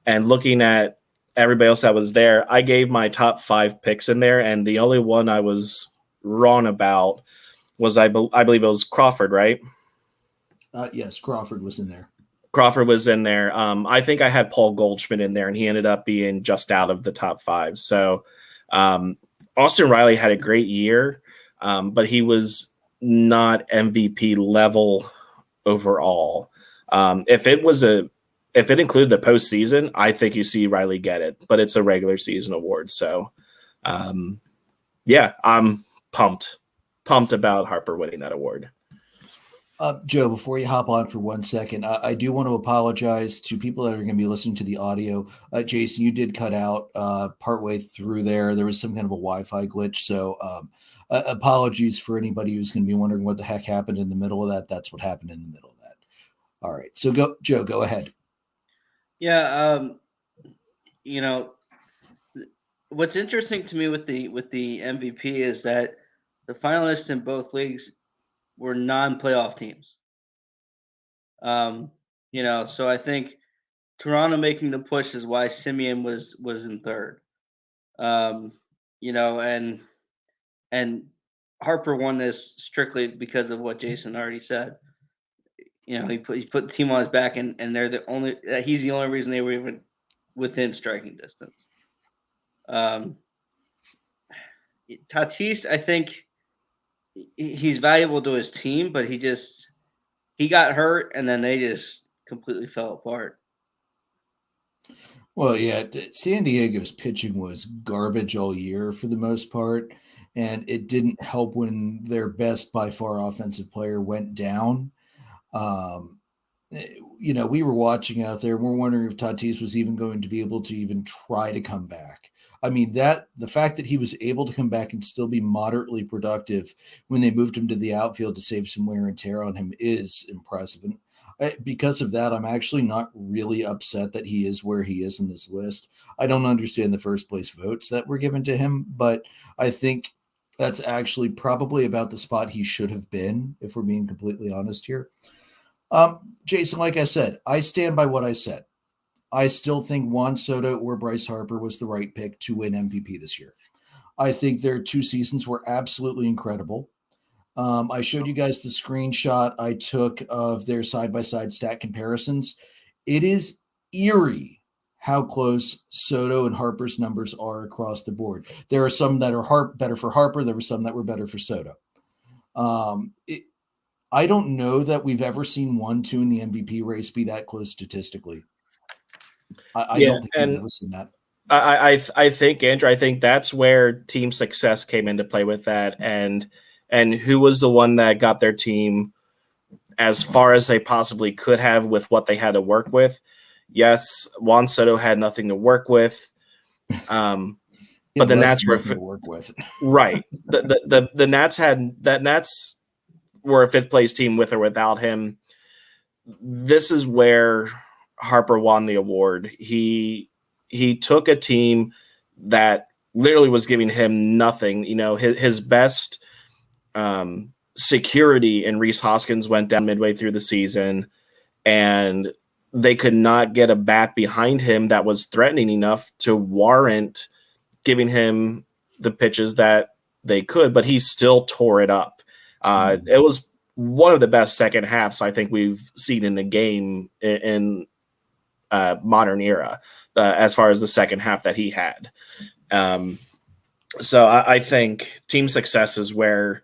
And looking at everybody else that was there, I gave my top 5 picks in there, and the only one I was wrong about was I believe it was Crawford, right? Yes, Crawford was in there. Crawford was in there. I think I had Paul Goldschmidt in there, and he ended up being just out of the top 5. So Austin Riley had a great year, but he was not MVP level overall. If it included the postseason, I think you see Riley get it, but it's a regular season award. So yeah, I'm pumped about Harper winning that award. Joe, before you hop on for 1 second, I do want to apologize to people that are going to be listening to the audio. Jason, you did cut out partway through there. There was some kind of a Wi-Fi glitch. So apologies for anybody who's going to be wondering what the heck happened in the middle of that. That's what happened in the middle of that. All right. So Joe, go ahead. Yeah. What's interesting to me with the MVP is that the finalists in both leagues were non-playoff teams. So I think Toronto making the push is why Simeon was in third. And Harper won this strictly because of what Jason already said. He put the team on his back, and they're he's the only reason they were even within striking distance. Tatis, I think he's valuable to his team, but he got hurt, and then they just completely fell apart. Well, yeah, San Diego's pitching was garbage all year for the most part, and it didn't help when their best by far offensive player went down. We were watching out there, and we're wondering if Tatis was even going to be able to even try to come back. I mean, the fact that he was able to come back and still be moderately productive when they moved him to the outfield to save some wear and tear on him is impressive. And because of that, I'm actually not really upset that he is where he is in this list. I don't understand the first place votes that were given to him, but I think that's actually probably about the spot he should have been, if we're being completely honest here. Jason, like I said, I stand by what I said. I still think Juan Soto or Bryce Harper was the right pick to win MVP this year. I think their 2 seasons were absolutely incredible. I showed you guys the screenshot I took of their side by side stat comparisons. It is eerie how close Soto and Harper's numbers are across the board. There are some that are better for Harper. There were some that were better for Soto. I don't know that we've ever seen 1-2 in the MVP race be that close statistically. I don't think we've ever seen that. I think, Andrew, I think that's where team success came into play with that, and who was the one that got their team as far as they possibly could have with what they had to work with. Yes, Juan Soto had nothing to work with, but the Nats were to work with. Right. The Nats were a fifth place team with or without him. This is where Harper won the award. He took a team that literally was giving him nothing. You know, his best security in Rhys Hoskins went down midway through the season, and they could not get a bat behind him that was threatening enough to warrant giving him the pitches that they could, but he still tore it up. It was one of the best second halves I think we've seen in the game in modern era, as far as the second half that he had. So I think team success is where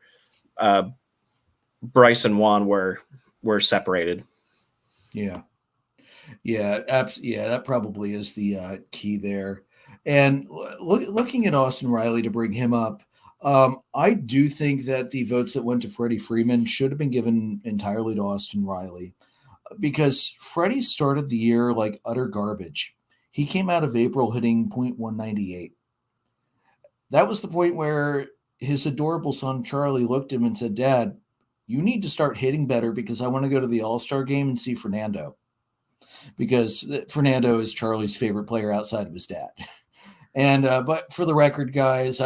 Bryce and Juan were separated. Yeah, that probably is the key there. And looking at Austin Riley, to bring him up, I do think that the votes that went to Freddie Freeman should have been given entirely to Austin Riley, because Freddie started the year like utter garbage. He came out of April hitting .198. That was the point where his adorable son Charlie looked at him and said, "Dad, you need to start hitting better because I want to go to the All-Star game and see Fernando." Because Fernando is Charlie's favorite player outside of his dad. And but for the record, guys,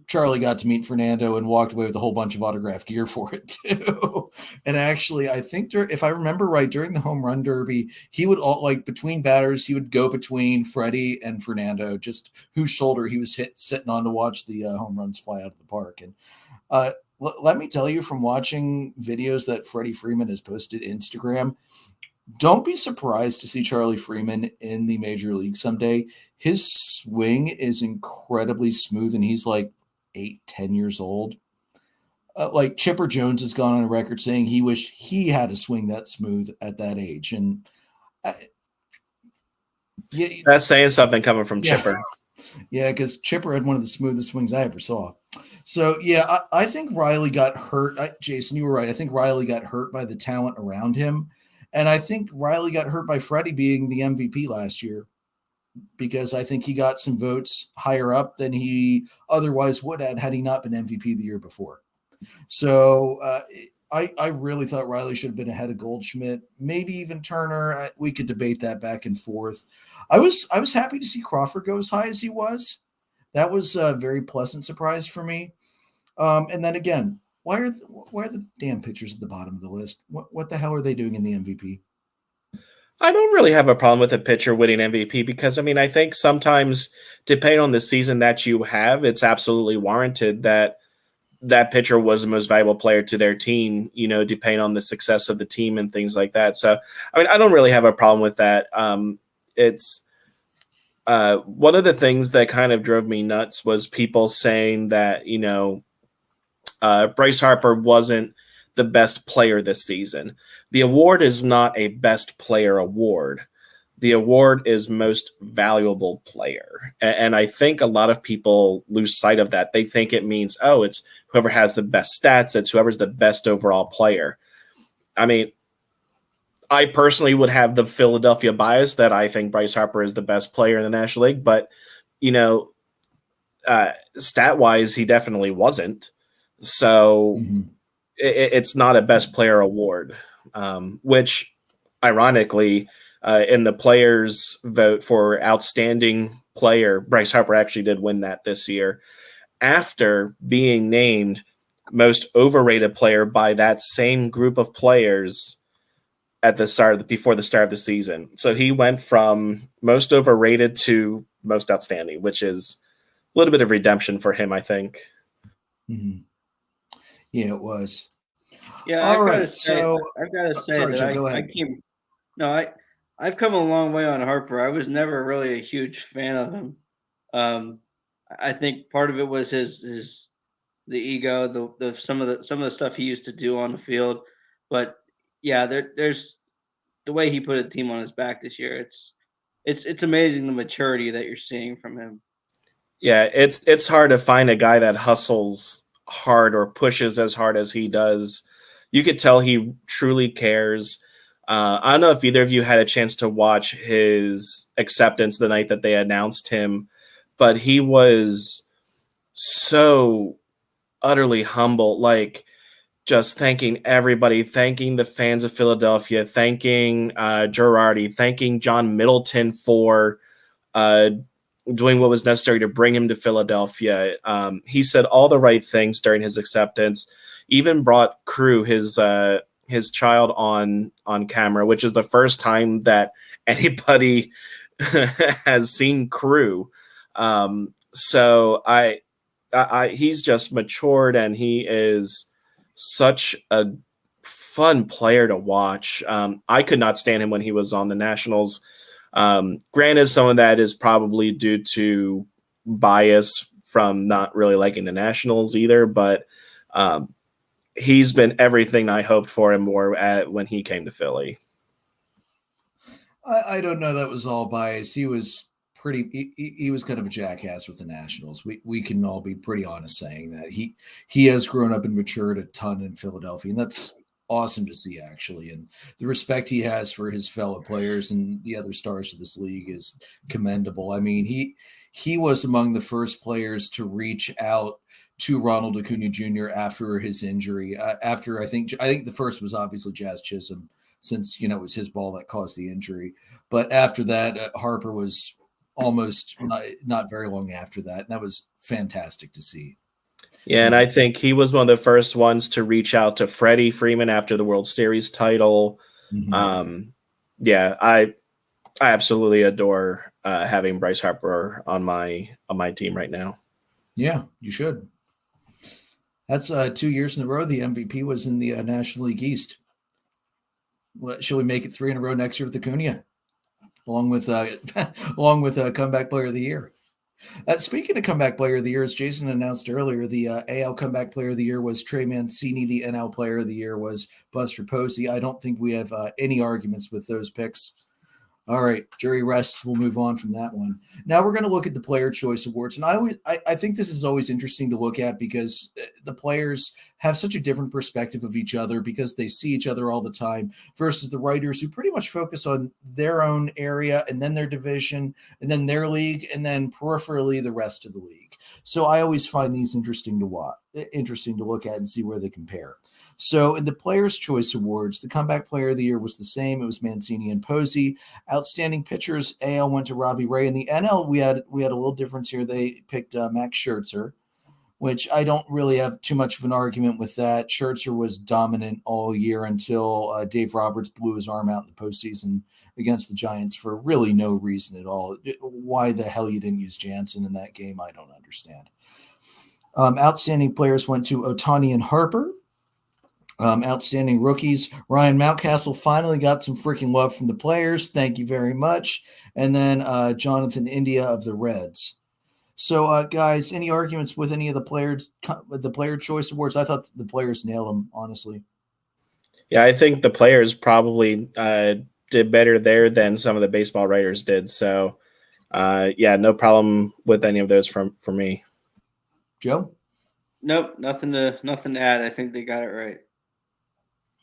Charlie got to meet Fernando and walked away with a whole bunch of autographed gear for it too. And actually, I think if I remember right, during the home run derby, he would between batters, he would go between Freddie and Fernando, just whose shoulder he was sitting on to watch the home runs fly out of the park. And let me tell you, from watching videos that Freddie Freeman has posted Instagram, don't be surprised to see Charlie Freeman in the major league someday. His swing is incredibly smooth, and he's like 8-10 years old. Like Chipper Jones has gone on a record saying he wished he had a swing that smooth at that age. And that's saying something coming from Chipper. Yeah, because Chipper had one of the smoothest swings I ever saw. So, yeah, I think Riley got hurt. Jason, you were right. I think Riley got hurt by the talent around him. And I think Riley got hurt by Freddie being the MVP last year, because I think he got some votes higher up than he otherwise would have had he not been MVP the year before. So I really thought Riley should have been ahead of Goldschmidt, maybe even Turner. We could debate that back and forth. I was happy to see Crawford go as high as he was. That was a very pleasant surprise for me. And then again, why are the damn pitchers at the bottom of the list? What the hell are they doing in the MVP? I don't really have a problem with a pitcher winning MVP because, I mean, I think sometimes, depending on the season that you have, it's absolutely warranted that that pitcher was the most valuable player to their team, you know, depending on the success of the team and things like that. So, I mean, I don't really have a problem with that. It's one of the things that kind of drove me nuts was people saying that, you know, Bryce Harper wasn't the best player this season. The award is not a best player award. The award is most valuable player. And I think a lot of people lose sight of that. They think it means, oh, it's whoever has the best stats. It's whoever's the best overall player. I mean, I personally would have the Philadelphia bias that I think Bryce Harper is the best player in the National League. But, you know, stat-wise, he definitely wasn't. So it's not a best player award, which ironically, in the players' vote for outstanding player, Bryce Harper actually did win that this year after being named most overrated player by that same group of players at the start before the start of the season. So he went from most overrated to most outstanding, which is a little bit of redemption for him, I think. Mm-hmm. Yeah, it was. Yeah, All right. So, I've got to say sorry, that Joe, go I ahead. came no, I've come a long way on Harper. I was never really a huge fan of him. Um, I think part of it was his the ego, the some of the stuff he used to do on the field. But yeah, there's the way he put a team on his back this year. It's amazing the maturity that you're seeing from him. Yeah, it's hard to find a guy that hustles hard or pushes as hard as he does. You could tell he truly cares. I don't know if either of you had a chance to watch his acceptance the night that they announced him, but he was so utterly humble, like just thanking everybody, thanking the fans of Philadelphia, thanking Girardi, thanking John Middleton for uh, doing what was necessary to bring him to Philadelphia. He said all the right things during his acceptance. Even brought Crew, his child, on camera, which is the first time that anybody has seen Crew. So he's just matured, and he is such a fun player to watch. I could not stand him when he was on the Nationals. Granted, some of that is probably due to bias from not really liking the Nationals either, but he's been everything I hoped for him more when he came to Philly. I don't know. That was all bias. He was pretty. He was kind of a jackass with the Nationals. We can all be pretty honest saying that he has grown up and matured a ton in Philadelphia, and that's awesome to see actually. And the respect he has for his fellow players and the other stars of this league is commendable. I mean, he was among the first players to reach out to Ronald Acuna Jr. after his injury. After I think the first was obviously Jazz Chisholm, since it was his ball that caused the injury. But after that, Harper was almost not very long after that, and that was fantastic to see. Yeah, and I think he was one of the first ones to reach out to Freddie Freeman after the World Series title. Mm-hmm. Yeah, I absolutely adore having Bryce Harper on my team right now. Yeah, you should. That's 2 years in a row. The MVP was in the National League East. Shall we make it 3 in a row next year with Acuna, along with comeback player of the year? Speaking of comeback player of the year, as Jason announced earlier, the AL comeback player of the year was Trey Mancini. The NL player of the year was Buster Posey. I don't think we have any arguments with those picks. All right, jury rests. We'll move on from that one. Now we're going to look at the Player Choice Awards, and I think this is always interesting to look at because the players have such a different perspective of each other because they see each other all the time versus the writers who pretty much focus on their own area and then their division and then their league and then peripherally the rest of the league. So I always find these interesting to look at and see where they compare. So in the Players' Choice Awards, the comeback player of the year was the same. It was Mancini and Posey. Outstanding pitchers, AL went to Robbie Ray. In the NL, we had a little difference here. They picked Max Scherzer, which I don't really have too much of an argument with that. Scherzer was dominant all year until Dave Roberts blew his arm out in the postseason against the Giants for really no reason at all. Why the hell you didn't use Jansen in that game, I don't understand. Outstanding players went to Ohtani and Harper. Outstanding rookies. Ryan Mountcastle finally got some freaking love from the players. Thank you very much. And then Jonathan India of the Reds. So, guys, any arguments with any of the player choice awards? I thought the players nailed them, honestly. Yeah, I think the players probably did better there than some of the baseball writers did. So, yeah, no problem with any of those for me. Joe? Nope, nothing to add. I think they got it right.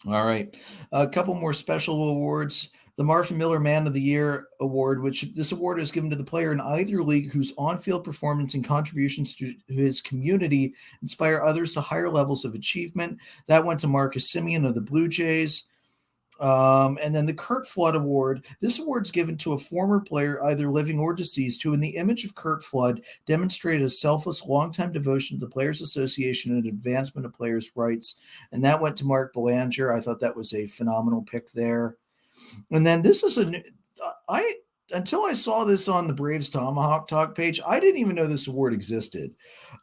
All right. A couple more special awards. The Marvin Miller Man of the Year Award, which this award is given to the player in either league whose on-field performance and contributions to his community inspire others to higher levels of achievement. That went to Marcus Semien of the Blue Jays. And then the Curt Flood Award. This award is given to a former player, either living or deceased, who, in the image of Curt Flood, demonstrated a selfless, long-time devotion to the Players Association and advancement of players' rights. And that went to Mark Belanger. I thought that was a phenomenal pick there. And then this is I until I saw this on the Braves Tomahawk Talk page, I didn't even know this award existed.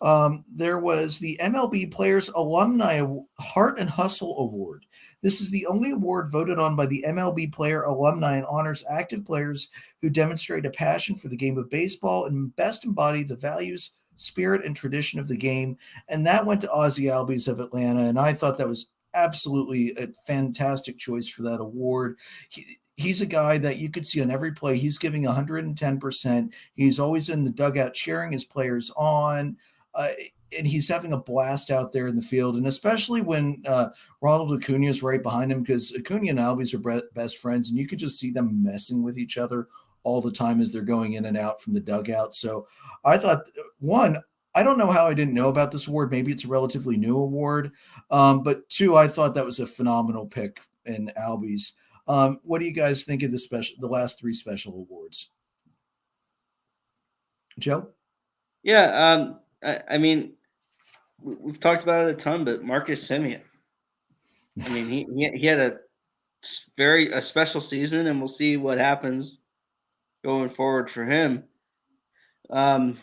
There was the MLB Players Alumni Heart and Hustle Award. This is the only award voted on by the MLB Player Alumni and honors active players who demonstrate a passion for the game of baseball and best embody the values, spirit, and tradition of the game. And that went to Ozzie Albies of Atlanta. And I thought that was absolutely a fantastic choice for that award. He's a guy that you could see on every play. He's giving 110%. He's always in the dugout cheering his players on. And he's having a blast out there in the field. And especially when Ronald Acuna is right behind him, because Acuna and Albies are best friends, and you could just see them messing with each other all the time as they're going in and out from the dugout. So I thought, one, I don't know how I didn't know about this award. Maybe it's a relatively new award. But two, I thought that was a phenomenal pick in Albies. What do you guys think of the last three special awards? Joe? Yeah, I mean, we've talked about it a ton, but Marcus Semien. I mean, he had a special season, and we'll see what happens going forward for him. The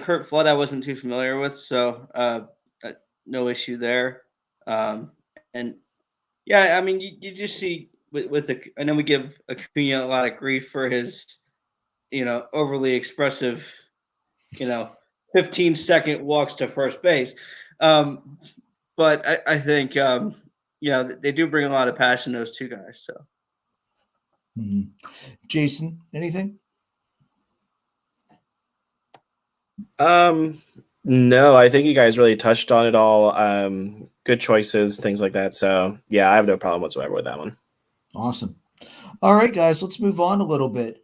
Kurt Flood I wasn't too familiar with, so no issue there. And yeah, I mean, you just see with I know we give Acuna a lot of grief for his, overly expressive, 15-second walks to first base. But I think, they do bring a lot of passion, those two guys. So, Jason, anything? No, I think you guys really touched on it all. Good choices, things like that. So yeah, I have no problem whatsoever with that one. Awesome. All right, guys, let's move on a little bit.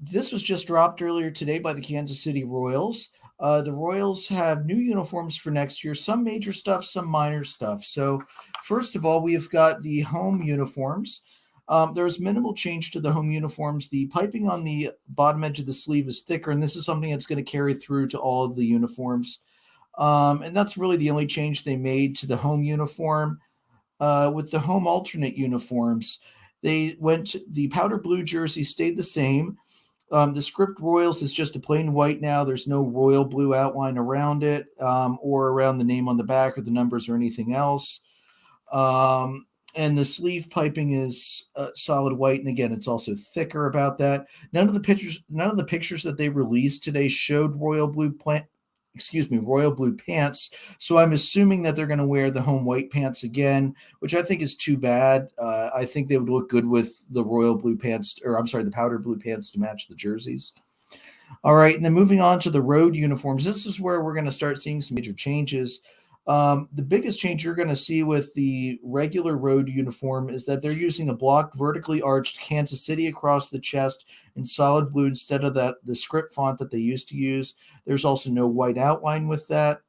This was just dropped earlier today by the Kansas City Royals. The Royals have new uniforms for next year, some major stuff, some minor stuff. So first of all, we've got the home uniforms. There's minimal change to the home uniforms. The piping on the bottom edge of the sleeve is thicker, and this is something that's going to carry through to all of the uniforms. And that's really the only change they made to the home uniform. With the home alternate uniforms, the powder blue jersey stayed the same. The script Royals is just a plain white now. There's no royal blue outline around it or around the name on the back or the numbers or anything else. And the sleeve piping is solid white, and again, it's also thicker about that. None of the pictures that they released today showed royal blue pants. So I'm assuming that they're going to wear the home white pants again, which I think is too bad. I think they would look good with the the powder blue pants to match the jerseys. All right, and then moving on to the road uniforms. This is where we're going to start seeing some major changes. The biggest change you're going to see with the regular road uniform is that they're using a blocked vertically arched Kansas City across the chest in solid blue instead of the script font that they used to use. There's also no white outline with that.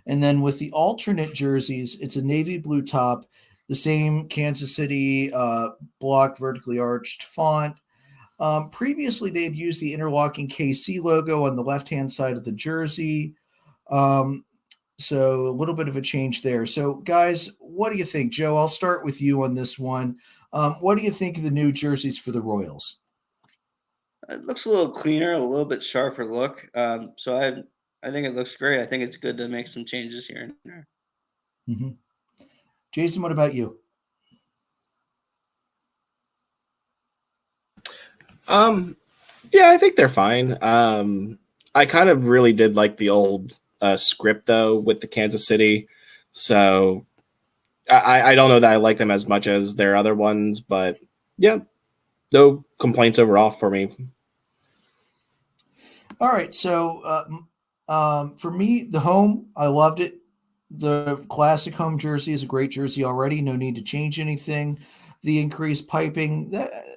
And then with the alternate jerseys, it's a navy blue top, the same Kansas City blocked vertically arched font. Previously, they had used the interlocking KC logo on the left-hand side of the jersey. So a little bit of a change there. So guys, what do you think? Joe, I'll start with you on this one. What do you think of the new jerseys for the Royals? It looks a little cleaner, a little bit sharper look. So I think it looks great. I think it's good to make some changes here and there. Mm-hmm. Jason, what about you? Yeah, I think they're fine. I kind of really did like the old script though with the Kansas City, so I don't know that I like them as much as their other ones, but yeah, no complaints overall for me. All right, so for me, the home, I loved it. The classic home jersey is a great jersey already. No need to change anything. The increased piping,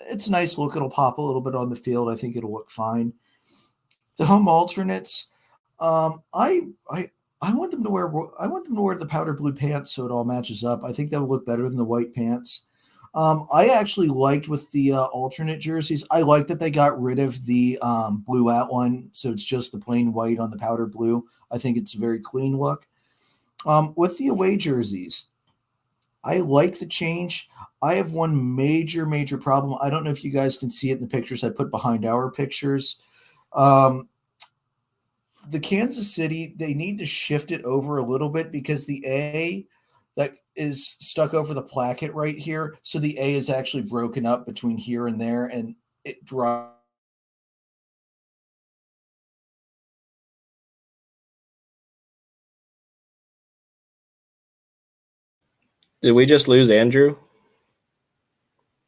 it's a nice look. It'll pop a little bit on the field. I think it'll look fine. The home alternates, I want them to wear the powder blue pants so it all matches up. I think that would look better than the white pants. I actually liked with the alternate jerseys. I like that they got rid of the blue outline, so it's just the plain white on the powder blue. I think it's a very clean look. With the away jerseys, I like the change. I have one major problem. I don't know if you guys can see it in the pictures I put behind our pictures. Um, the Kansas City, they need to shift it over a little bit because the A that is stuck over the placket right here. So the A is actually broken up between here and there, and it drives. Did we just lose Andrew?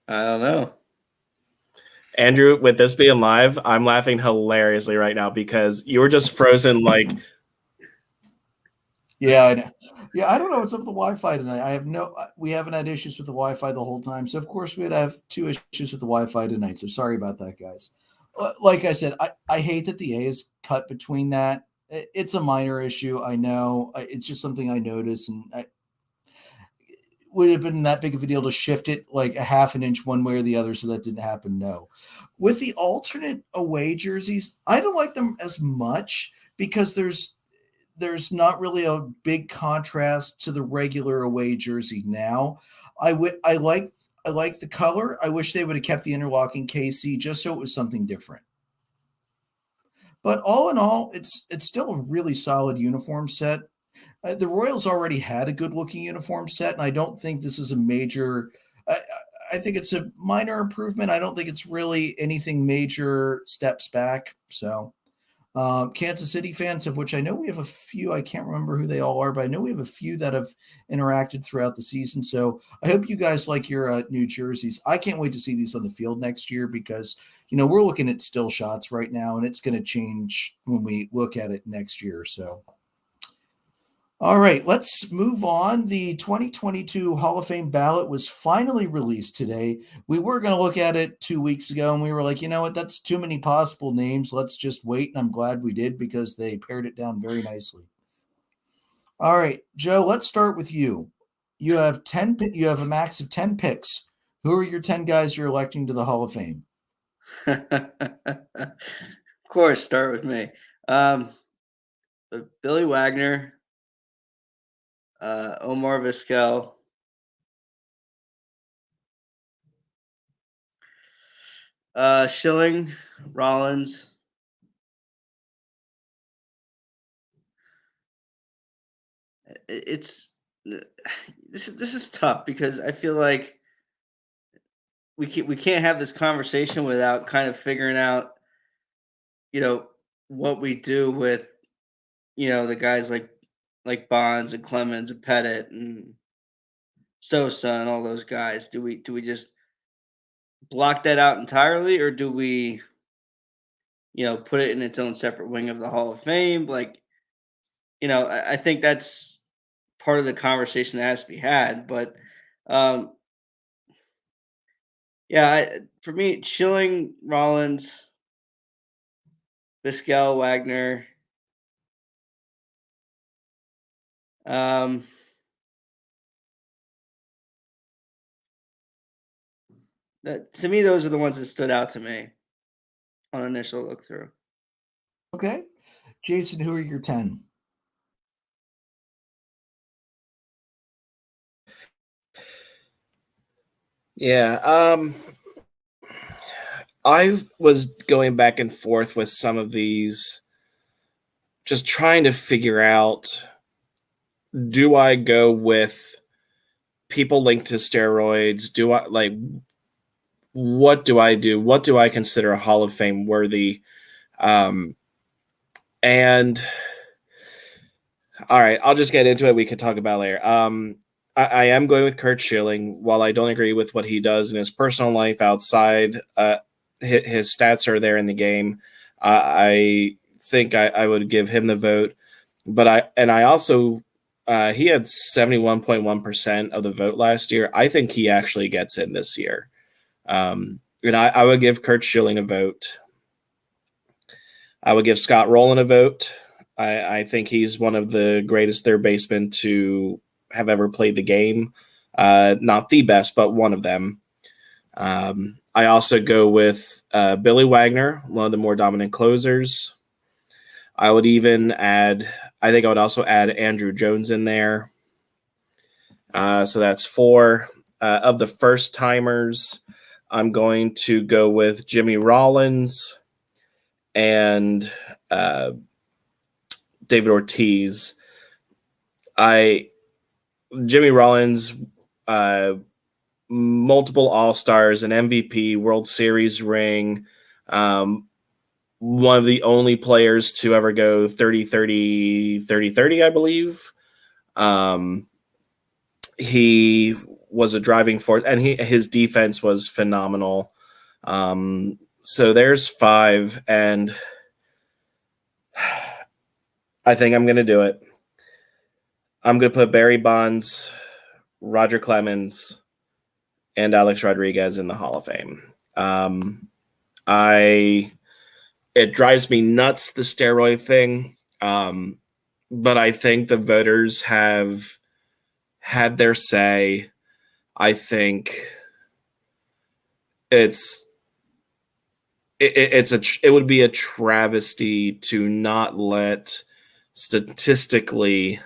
I don't know. Andrew, with this being live, I'm laughing hilariously right now because you were just frozen like. Yeah, I know. Yeah, I don't know what's up with the Wi-Fi tonight. We haven't had issues with the Wi-Fi the whole time. So of course we'd have 2 issues with the Wi-Fi tonight. So sorry about that, guys. Like I said, I hate that the A is cut between that. It's a minor issue. I know. It's just something I noticed, and would it have been that big of a deal to shift it like a half an inch one way or the other so that didn't happen? No. With the alternate away jerseys, I don't like them as much because there's not really a big contrast to the regular away jersey now. I like the color. I wish they would have kept the interlocking KC just so it was something different. But all in all, it's still a really solid uniform set. The Royals already had a good looking uniform set, and I don't think this is a major. I, I think it's a minor improvement. I don't think it's really anything major steps back. So, Kansas City fans, of which I know we have a few, I can't remember who they all are, but I know we have a few that have interacted throughout the season. So, I hope you guys like your new jerseys. I can't wait to see these on the field next year because, we're looking at still shots right now, and it's going to change when we look at it next year. So, all right, let's move on. The 2022 Hall of Fame ballot was finally released today. We were going to look at it 2 weeks ago, and we were like, you know what? That's too many possible names. Let's just wait. And I'm glad we did because they pared it down very nicely. All right, Joe, let's start with you. You have a max of 10 picks. Who are your 10 guys you're electing to the Hall of Fame? Of course, start with me. Billy Wagner, Omar Vizquel, Schilling, Rollins. It's this is tough because I feel like we can't have this conversation without kind of figuring out, what we do with, the guys like Bonds and Clemens and Pettit and Sosa and all those guys. Do we just block that out entirely, or do we, put it in its own separate wing of the Hall of Fame? Like, I think that's part of the conversation that has to be had. But um, yeah, for me, Schilling, Rollins, Vizquel, Wagner. Um, to me, those are the ones that stood out to me on initial look through. Okay. Jason, who are your 10? Yeah, I was going back and forth with some of these, just trying to figure out, do I go with people linked to steroids? Do I what do I do? What do I consider a Hall of Fame worthy? And all right, I'll just get into it. We could talk about later. I am going with Curt Schilling. While I don't agree with what he does in his personal life outside, his stats are there in the game. I think I would give him the vote. But I also he had 71.1% of the vote last year. I think he actually gets in this year. And I would give Curt Schilling a vote. I would give Scott Rowland a vote. I think he's one of the greatest third basemen to have ever played the game. Not the best, but one of them. I also go with Billy Wagner, one of the more dominant closers. I would also add Andrew Jones in there. So that's 4. Of the first timers, I'm going to go with Jimmy Rollins and David Ortiz. Jimmy Rollins, multiple All-Stars, an MVP, World Series ring, one of the only players to ever go 30-30-30-30, I believe. He was a driving force, and his defense was phenomenal. So there's 5, and I think I'm going to do it. I'm going to put Barry Bonds, Roger Clemens, and Alex Rodriguez in the Hall of Fame. It drives me nuts, the steroid thing, but I think the voters have had their say. I think it would be a travesty to not let statistically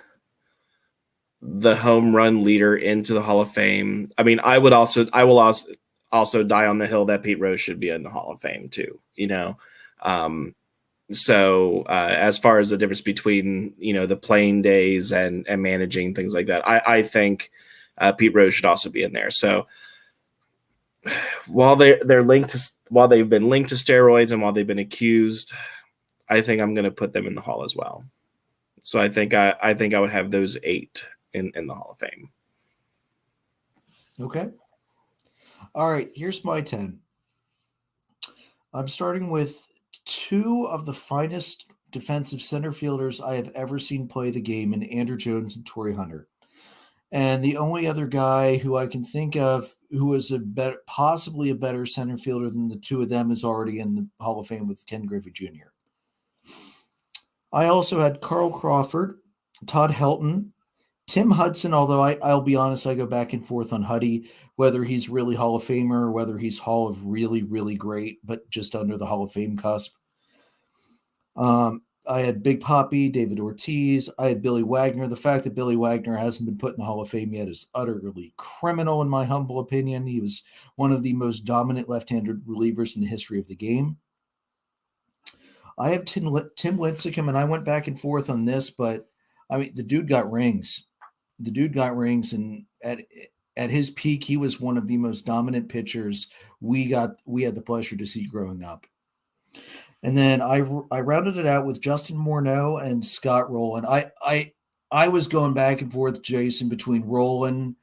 the home run leader into the Hall of Fame. I mean, I will also die on the hill that Pete Rose should be in the Hall of Fame too, So as far as the difference between, the playing days and managing things like that, I think Pete Rose should also be in there. So while they've been linked to steroids and while they've been accused, I think I'm going to put them in the Hall as well. So I think I would have those 8 in the Hall of Fame. Okay. All right. Here's my 10. I'm starting with 2 of the finest defensive center fielders I have ever seen play the game in Andrew Jones and Torrey Hunter. And the only other guy who I can think of who is possibly a better center fielder than the 2 of them is already in the Hall of Fame with Ken Griffey Jr. I also had Carl Crawford, Todd Helton, Tim Hudson, although I'll be honest, I go back and forth on Huddy, whether he's really Hall of Famer or whether he's Hall of really, really great, but just under the Hall of Fame cusp. I had Big Papi, David Ortiz. I had Billy Wagner. The fact that Billy Wagner hasn't been put in the Hall of Fame yet is utterly criminal, in my humble opinion. He was one of the most dominant left-handed relievers in the history of the game. I have Tim Lincecum, and I went back and forth on this, but I mean, the dude got rings. And at his peak, he was one of the most dominant pitchers we had the pleasure to see growing up. And then I rounded it out with Justin Morneau and Scott Rowland. I was going back and forth, Jason, between Rowland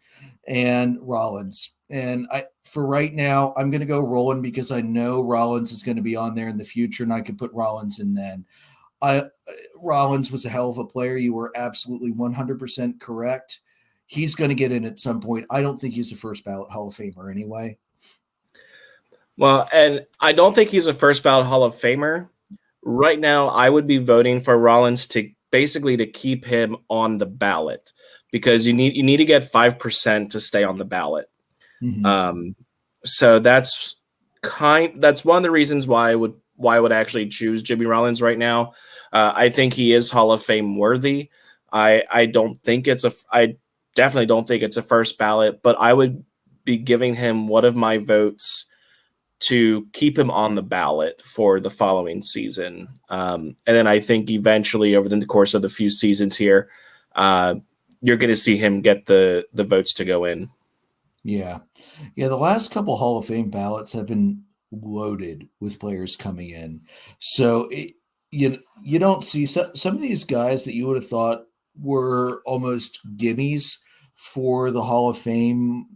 and Rollins. And for right now, I'm going to go Rowland because I know Rollins is going to be on there in the future, and I could put Rollins in then. Rollins was a hell of a player. You were absolutely 100% correct. He's going to get in at some point. I don't think he's a first ballot Hall of Famer anyway. Well, and I don't think he's a first ballot Hall of Famer. Right now, I would be voting for Rollins to keep him on the ballot because you need to get 5% to stay on the ballot. Mm-hmm. So that's one of the reasons why I would actually choose Jimmy Rollins right now. I think he is Hall of Fame worthy. I definitely don't think it's a first ballot, but I would be giving him one of my votes to keep him on the ballot for the following season. And then I think eventually over the course of the few seasons here, you're going to see him get the votes to go in. Yeah. The last couple Hall of Fame ballots have been loaded with players coming in. So you don't see some of these guys that you would have thought were almost gimmies for the Hall of Fame,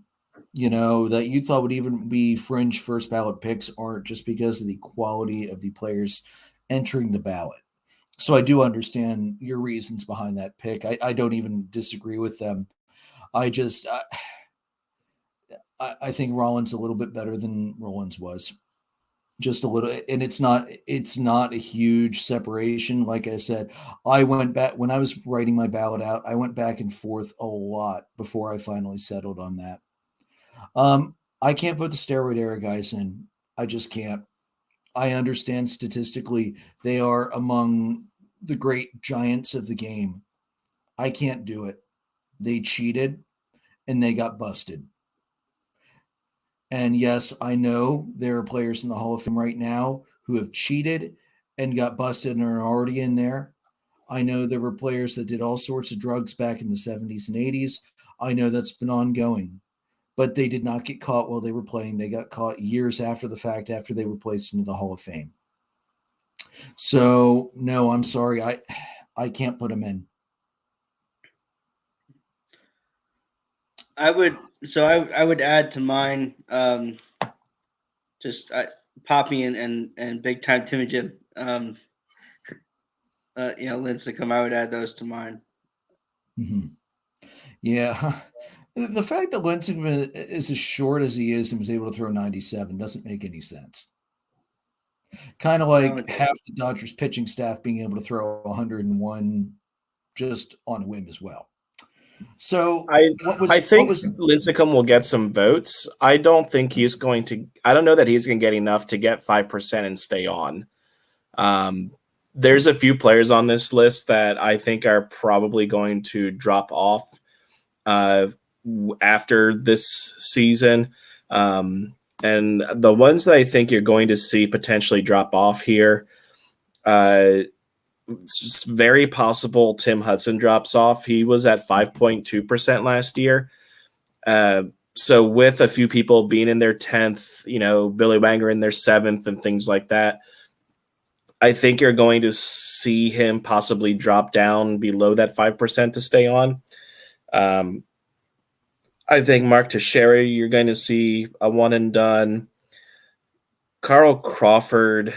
that you thought would even be fringe first ballot picks aren't, just because of the quality of the players entering the ballot. So I do understand your reasons behind that pick. I don't even disagree with them. I think Rollins a little bit better than Rollins was. Just a little, and it's not a huge separation. Like I said, I went back when I was writing my ballot out. I went back and forth a lot before I finally settled on that. I can't put the steroid era guys in. I just can't. I understand statistically they are among the great giants of the game. I can't do it. They cheated, and they got busted. And yes, I know there are players in the Hall of Fame right now who have cheated and got busted and are already in there. I know there were players that did all sorts of drugs back in the 70s and 80s. I know that's been ongoing, but they did not get caught while they were playing. They got caught years after the fact, after they were placed into the Hall of Fame. So, no, I'm sorry. I can't put them in. I would add to mine just Poppy and big time Timmy Jim. Lincecum, I would add those to mine. Mm-hmm. Yeah. The fact that Lincecum is as short as he is and was able to throw 97 doesn't make any sense. Kind of like half the Dodgers pitching staff being able to throw 101 just on a whim as well. So I think Lincecum will get some votes. I don't think he's going to. I don't know that he's going to get enough to get 5% and stay on. There's a few players on this list that I think are probably going to drop off after this season. And the ones that I think you're going to see potentially drop off here, it's very possible Tim Hudson drops off. He was at 5.2% last year. So with a few people being in their 10th, Billy Wanger in their 7th and things like that, I think you're going to see him possibly drop down below that 5% to stay on. I think Mark Teixeira, you're going to see a one and done. Carl Crawford.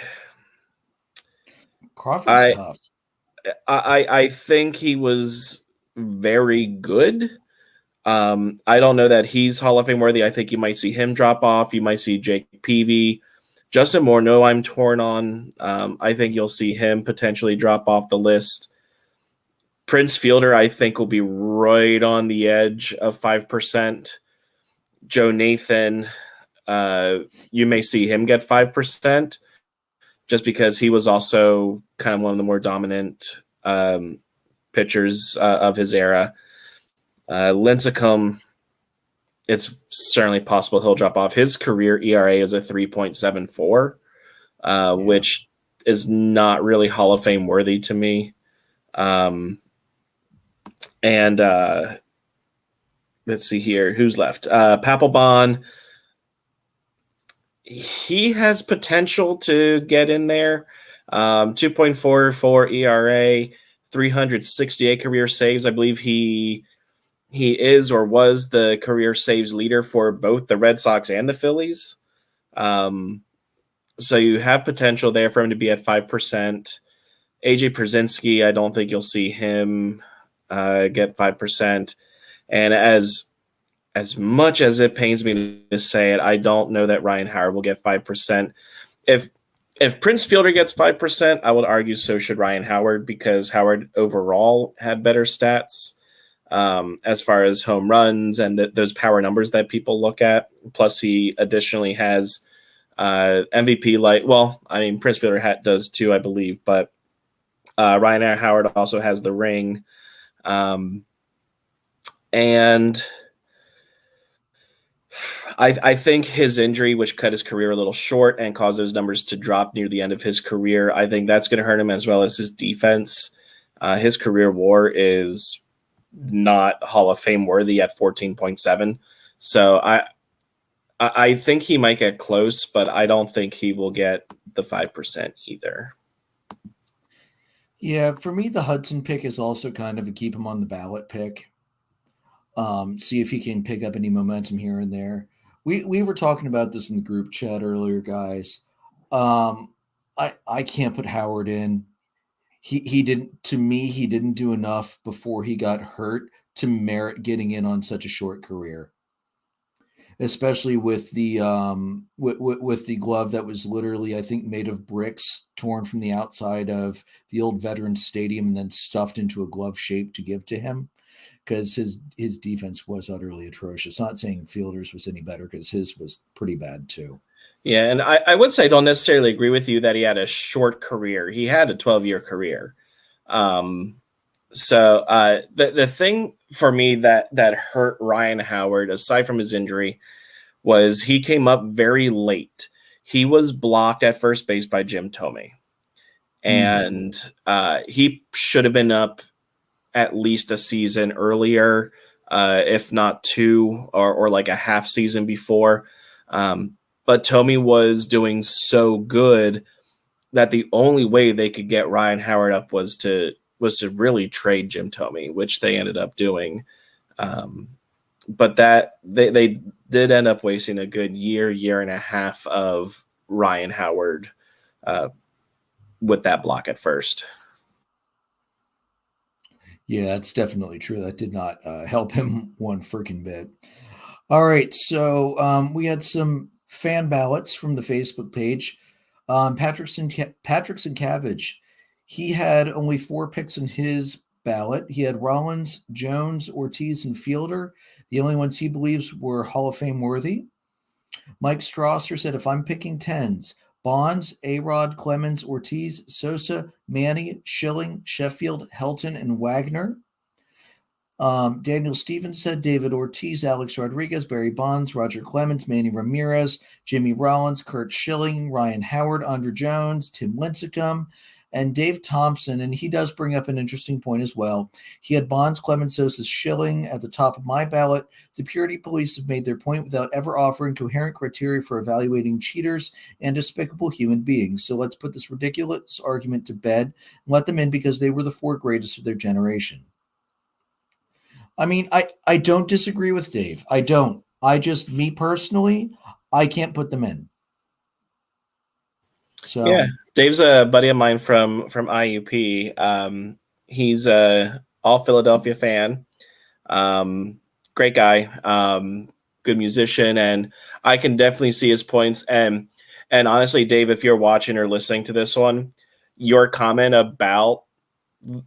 Crawford's tough. I think he was very good. I don't know that he's Hall of Fame worthy. I think you might see him drop off. You might see Jake Peavy. Justin Morneau, I'm torn on. I think you'll see him potentially drop off the list. Prince Fielder, I think, will be right on the edge of 5%. Joe Nathan, you may see him get 5%. Just because he was also kind of one of the more dominant pitchers of his era. Lincecum, it's certainly possible he'll drop off. His career ERA is a 3.74, which is not really Hall of Fame worthy to me. Let's see here. Who's left? Papelbon. He has potential to get in there. 2.44 ERA, 368 career saves. I believe he is or was the career saves leader for both the Red Sox and the Phillies. So you have potential there for him to be at 5%. AJ Pierzynski, I don't think you'll see him get 5%. And as much as it pains me to say it, I don't know that Ryan Howard will get 5%. If Prince Fielder gets 5%, I would argue so should Ryan Howard, because Howard overall had better stats as far as home runs and those power numbers that people look at. Plus, he additionally has MVP Prince Fielder does too, I believe, but Ryan Howard also has the ring. And I think his injury, which cut his career a little short and caused those numbers to drop near the end of his career, I think that's going to hurt him, as well as his defense. His career WAR is not Hall of Fame worthy at 14.7. So I think he might get close, but I don't think he will get the 5% either. Yeah, for me, the Hudson pick is also kind of a keep him on the ballot pick. See if he can pick up any momentum here and there. We were talking about this in the group chat earlier, guys. I can't put Howard in. He didn't do enough before he got hurt to merit getting in on such a short career. Especially with the with the glove that was literally, I think, made of bricks torn from the outside of the old Veterans Stadium and then stuffed into a glove shape to give to him, because his defense was utterly atrocious. Not saying Fielder's was any better, because his was pretty bad too. Yeah, and I would say I don't necessarily agree with you that he had a short career. He had a 12-year career. So the thing for me that hurt Ryan Howard, aside from his injury, was he came up very late. He was blocked at first base by Jim Thome, and he should have been up at least a season earlier, if not two, or like a half season before. But Thome was doing so good that the only way they could get Ryan Howard up was to really trade Jim Thome, which they ended up doing. But that they did end up wasting a good year and a half of Ryan Howard with that block at first. Yeah, that's definitely true. That did not help him one freaking bit. All right, so we had some fan ballots from the Facebook page. Patrickson Cabbage, he had only 4 picks in his ballot. He had Rollins, Jones, Ortiz, and Fielder. The only ones he believes were Hall of Fame worthy. Mike Strasser said, if I'm picking tens, Bonds, A-Rod, Clemens, Ortiz, Sosa, Manny, Schilling, Sheffield, Helton, and Wagner. Daniel Stevens said David Ortiz, Alex Rodriguez, Barry Bonds, Roger Clemens, Manny Ramirez, Jimmy Rollins, Kurt Schilling, Ryan Howard, Andruw Jones, Tim Lincecum, and Dave Thompson. And he does bring up an interesting point as well. He had Bonds, Clemens, Sosa, Schilling at the top of my ballot. The Purity Police have made their point without ever offering coherent criteria for evaluating cheaters and despicable human beings. So let's put this ridiculous argument to bed and let them in because they were the 4 greatest of their generation. I mean, I don't disagree with Dave. I don't. I just, me personally, I can't put them in. So yeah, Dave's a buddy of mine from IUP. He's a all Philadelphia fan. Great guy. Good musician, and I can definitely see his points. And honestly, Dave, if you're watching or listening to this one, your comment about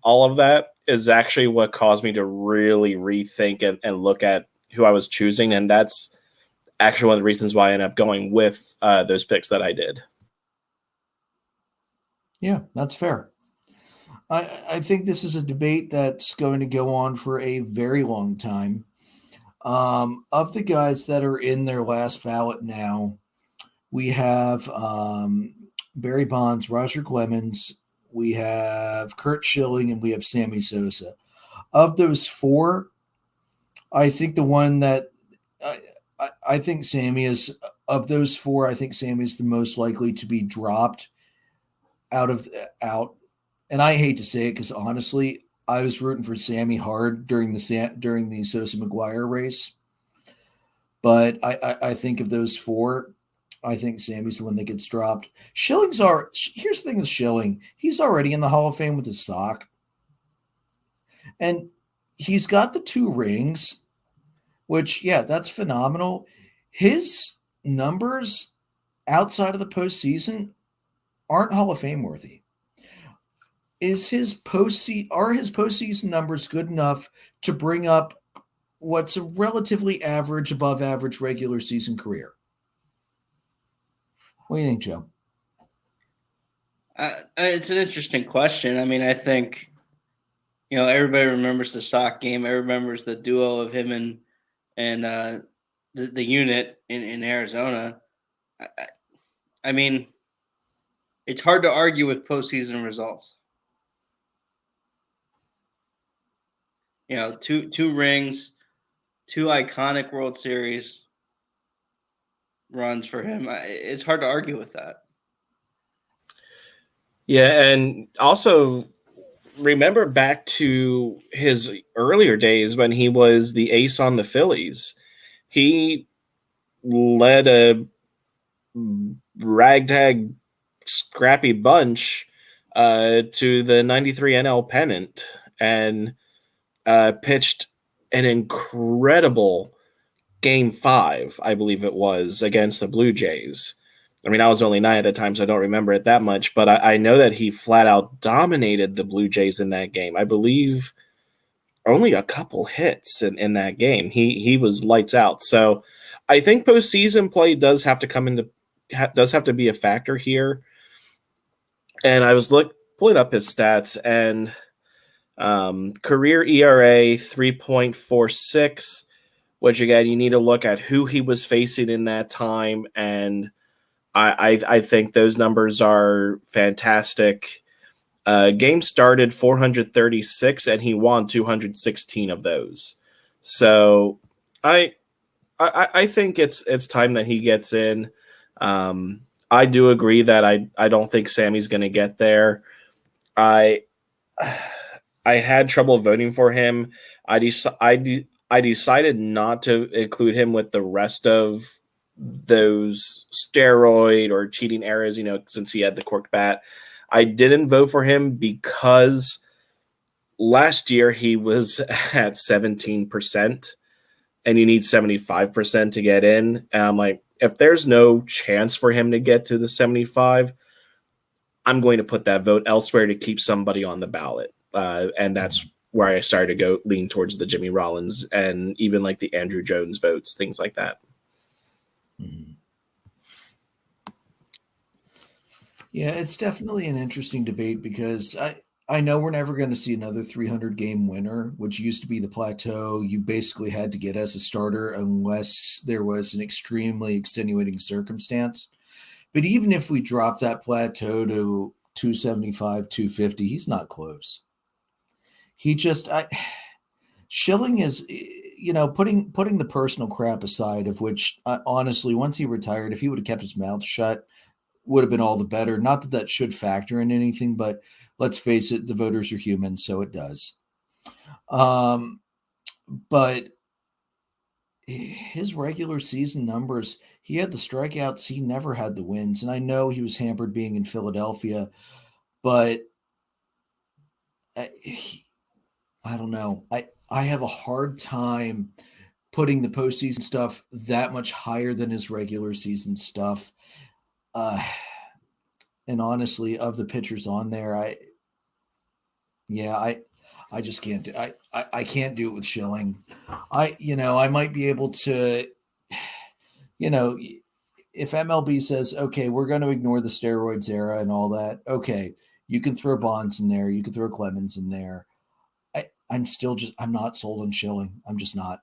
all of that is actually what caused me to really rethink and look at who I was choosing. And that's actually one of the reasons why I ended up going with those picks that I did. Yeah, that's fair. I think this is a debate that's going to go on for a very long time. Of the guys that are in their last ballot now, we have Barry Bonds, Roger Clemens, we have Kurt Schilling, and we have Sammy Sosa. Of those 4, I think the one that I think Sammy is, of those 4, I think Sammy is the most likely to be dropped out. And I hate to say it because honestly, I was rooting for Sammy hard during the Sosa McGuire race. But I think of those 4, I think Sammy's the one that gets dropped. Here's the thing with Schilling. He's already in the Hall of Fame with his sock. And he's got the 2 rings, which, yeah, that's phenomenal. His numbers outside of the postseason aren't Hall of Fame worthy. Are his postseason numbers good enough to bring up what's a relatively average, above average regular season career? What do you think, Joe? It's an interesting question. I mean, I think, everybody remembers the sock game. Everybody remembers the duo of him and the unit in Arizona. I mean, it's hard to argue with postseason results. Two rings, 2 iconic World Series runs for him. It's hard to argue with that. Yeah, and also remember back to his earlier days when he was the ace on the Phillies. He led a ragtag, scrappy bunch to the 93 NL pennant and pitched an incredible Game 5, I believe it was, against the Blue Jays. I mean, I was only 9 at the time, so I don't remember it that much, but I know that he flat out dominated the Blue Jays in that game. I believe only a couple hits in that game. He was lights out. So I think postseason play does have to be a factor here. And I was pulling up his stats, and Career ERA 3.46, which again, you need to look at who he was facing in that time. And I think those numbers are fantastic. Game started 436 and he won 216 of those. So I think it's time that he gets in. I do agree that I don't think Sammy's going to get there. I had trouble voting for him. I decided not to include him with the rest of those steroid or cheating eras, since he had the corked bat. I didn't vote for him because last year he was at 17%, and you need 75% to get in. And I'm like, if there's no chance for him to get to the 75, I'm going to put that vote elsewhere to keep somebody on the ballot. And that's where I started to lean towards the Jimmy Rollins and even like the Andrew Jones votes, things like that. Yeah, it's definitely an interesting debate because I know we're never going to see another 300 game winner, which used to be the plateau you basically had to get as a starter unless there was an extremely extenuating circumstance. But even if we drop that plateau to 275, 250, he's not close. He just Schilling is, putting the personal crap aside, of which honestly, once he retired, if he would have kept his mouth shut, would have been all the better. Not that that should factor in anything, but let's face it, the voters are human, so it does. But his regular season numbers, he had the strikeouts, he never had the wins. And I know he was hampered being in Philadelphia, but I don't know. I have a hard time putting the postseason stuff that much higher than his regular season stuff. And honestly, of the pitchers on there, I just can't do. I can't do it with Schilling. I might be able to. If MLB says, okay, we're going to ignore the steroids era and all that, okay, you can throw Bonds in there, you can throw Clemens in there. I'm not sold on Schilling. I'm just not.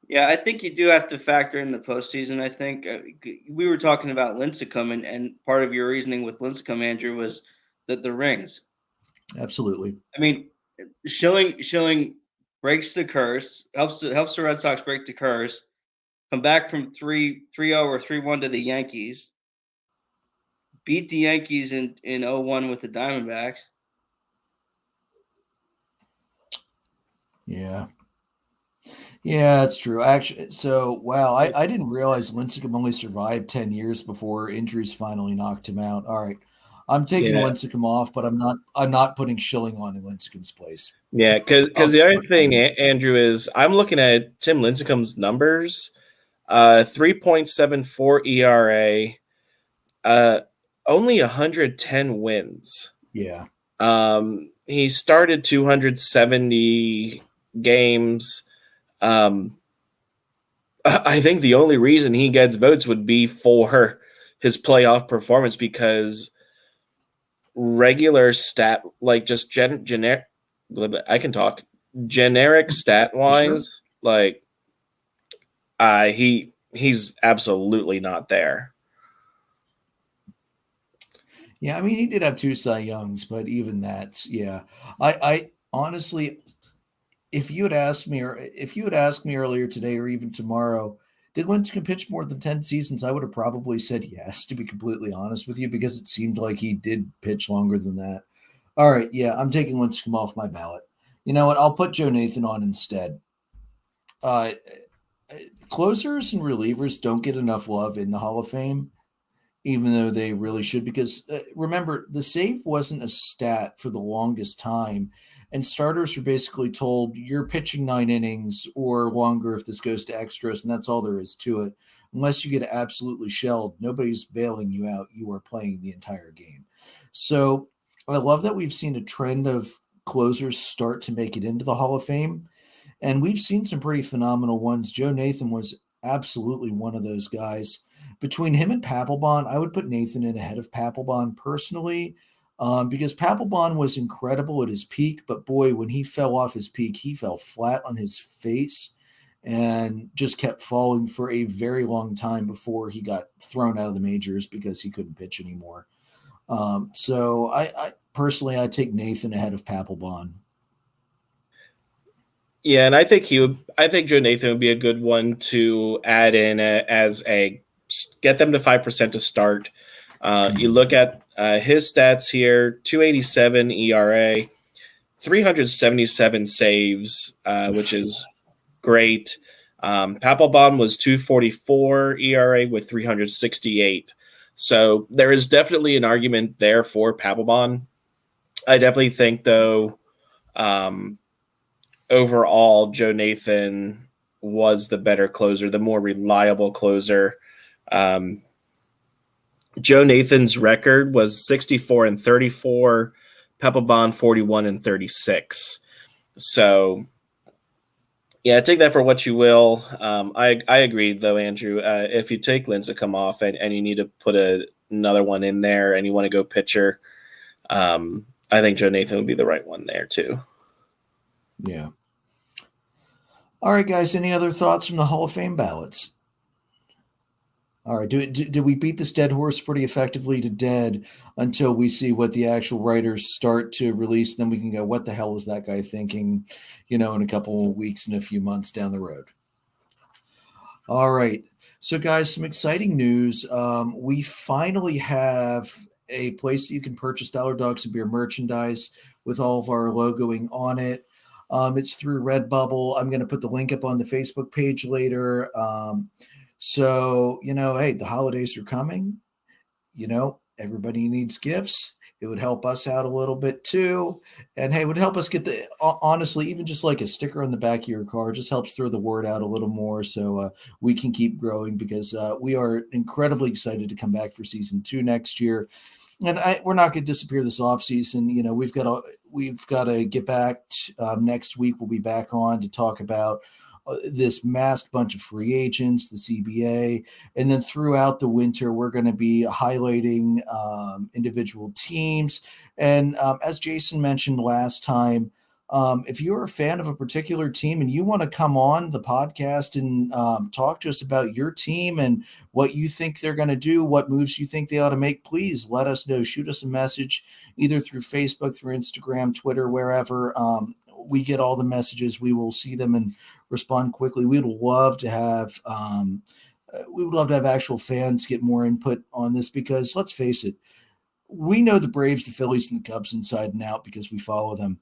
Yeah, I think you do have to factor in the postseason. I think we were talking about Lincecum, and part of your reasoning with Lincecum, Andrew, was that the rings. Absolutely. I mean, Schilling breaks the curse, helps the Red Sox break the curse, come back from 3-0 or 3-1 to the Yankees, beat the Yankees in 0-1 with the Diamondbacks. Yeah. Yeah, that's true. Actually, so wow, I didn't realize Lincecum only survived 10 years before injuries finally knocked him out. All right. I'm taking Lincecum off, but I'm not putting Schilling on in Lincecum's place. Yeah, because the other thing, Andrew, is I'm looking at Tim Lincecum's numbers. 3.74 ERA, only 110 wins. Yeah. He started 270 games. I think the only reason he gets votes would be for his playoff performance, because regular stat, like just generic, I can talk generic stat wise, sure. Like he's absolutely not there. Yeah, I mean, he did have 2 Cy Youngs, but even that's, yeah. I honestly, if you had asked me earlier today or even tomorrow, did Lincecum pitch more than 10 seasons? I would have probably said yes, to be completely honest with you, because it seemed like he did pitch longer than that. All right, yeah, I'm taking Lincecum off my ballot. You know what? I'll put Joe Nathan on instead. Closers and relievers don't get enough love in the Hall of Fame, even though they really should, because remember, the save wasn't a stat for the longest time, and starters were basically told you're pitching 9 innings or longer if this goes to extras, and that's all there is to it. Unless you get absolutely shelled, nobody's bailing you out. You are playing the entire game. So I love that we've seen a trend of closers start to make it into the Hall of Fame, and we've seen some pretty phenomenal ones. Joe Nathan was absolutely one of those guys. between him and Papelbon, I would put Nathan in ahead of Papelbon personally, because Papelbon was incredible at his peak, but boy, when he fell off his peak, he fell flat on his face and just kept falling for a very long time before he got thrown out of the majors because he couldn't pitch anymore. So I personally, I take Nathan ahead of Papelbon. Yeah, and I think Joe Nathan would be a good one to add in as a get them to 5% to start. You look at his stats here: 287 ERA, 377 saves, which is great. Papelbon was 244 ERA with 368. So there is definitely an argument there for Papelbon. I definitely think, though, overall, Joe Nathan was the better closer, the more reliable closer. Joe Nathan's record was 64-34, Papelbon 41-36. So, yeah, take that for what you will. I agree, though, Andrew. If you take Lincecum off and you need to put another one in there and you want to go pitcher, I think Joe Nathan would be the right one there, too. Yeah. All right, guys. Any other thoughts from the Hall of Fame ballots? All right. Did we beat this dead horse pretty effectively to dead until we see what the actual writers start to release? Then we can go, what the hell was that guy thinking, in a couple of weeks and a few months down the road? All right. So, guys, some exciting news. We finally have a place that you can purchase Dollar Dogs and Beer merchandise with all of our logoing on it. It's through Redbubble. I'm going to put the link up on the Facebook page later. So, hey, the holidays are coming. Everybody needs gifts. It would help us out a little bit too. And hey, it would help us get honestly, even just like a sticker on the back of your car, just helps throw the word out a little more so we can keep growing, because we are incredibly excited to come back for season 2 next year. And we're not going to disappear this off season. We've got to get back. Next week, we'll be back on to talk about this masked bunch of free agents, the CBA. And then throughout the winter, we're going to be highlighting individual teams. And as Jason mentioned last time, if you're a fan of a particular team and you want to come on the podcast and talk to us about your team and what you think they're going to do, what moves you think they ought to make, please let us know. Shoot us a message either through Facebook, through Instagram, Twitter, wherever. We get all the messages. We will see them and respond quickly. We would love to have actual fans get more input on this, because let's face it, we know the Braves, the Phillies, and the Cubs inside and out because we follow them.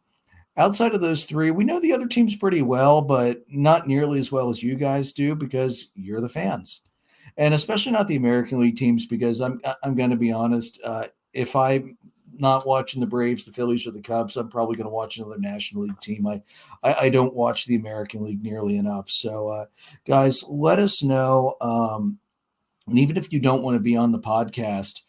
Outside of those three, we know the other teams pretty well, but not nearly as well as you guys do because you're the fans. And especially not the American League teams, because I'm going to be honest, if I'm not watching the Braves, the Phillies, or the Cubs, I'm probably going to watch another National League team. I don't watch the American League nearly enough. So, guys, let us know. And even if you don't want to be on the podcast,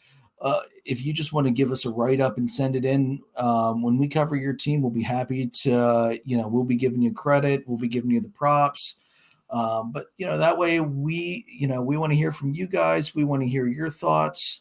if you just want to give us a write-up and send it in, when we cover your team, we'll be happy to, we'll be giving you credit. We'll be giving you the props. But, that way we want to hear from you guys. We want to hear your thoughts.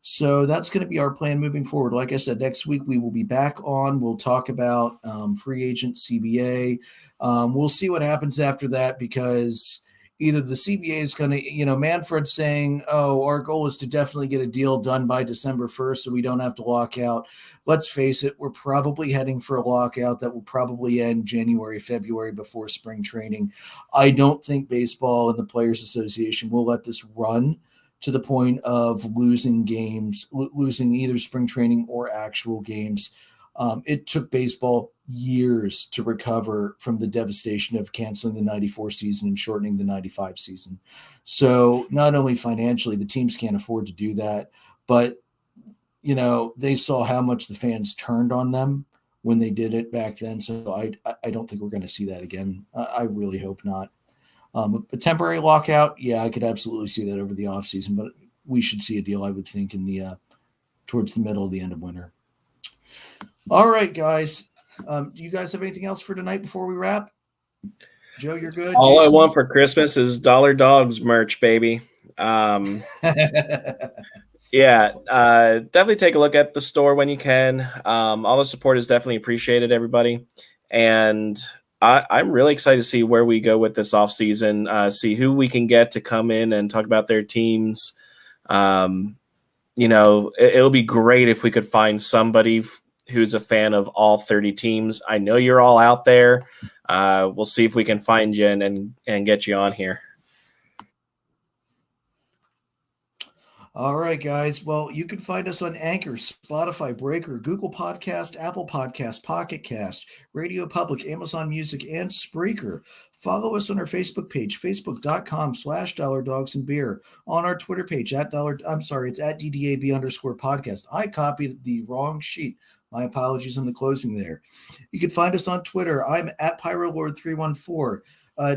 So that's going to be our plan moving forward. Like I said, next week we will be back on. We'll talk about free agent CBA. We'll see what happens after that, because either the CBA is going to, Manfred's saying, oh, our goal is to definitely get a deal done by December 1st so we don't have to lock out. Let's face it, we're probably heading for a lockout that will probably end January, February before spring training. I don't think baseball and the Players Association will let this run to the point of losing games, losing either spring training or actual games. It took baseball years to recover from the devastation of canceling the 94 season and shortening the 95 season. So not only financially, the teams can't afford to do that, but, they saw how much the fans turned on them when they did it back then. So I don't think we're going to see that again. I really hope not. A temporary lockout, yeah, I could absolutely see that over the offseason, but we should see a deal, I would think, in the towards the middle of the end of winter. All right, guys. Do you guys have anything else for tonight before we wrap? Joe, you're good. All Jason? I want for Christmas is Dollar Dogs merch, baby. Yeah, definitely take a look at the store when you can. All the support is definitely appreciated, everybody. And I'm really excited to see where we go with this offseason, see who we can get to come in and talk about their teams. It'll be great if we could find somebody who's a fan of all 30 teams. I know you're all out there. We'll see if we can find you and get you on here. All right, guys. Well, you can find us on Anchor, Spotify, Breaker, Google Podcast, Apple Podcast, Pocket Cast, Radio Public, Amazon Music, and Spreaker. Follow us on our Facebook page, facebook.com/$dogsandbeer. On our Twitter page it's at DDAB_podcast. I copied the wrong sheet. My apologies on the closing there. You can find us on Twitter. I'm at PyroLord314.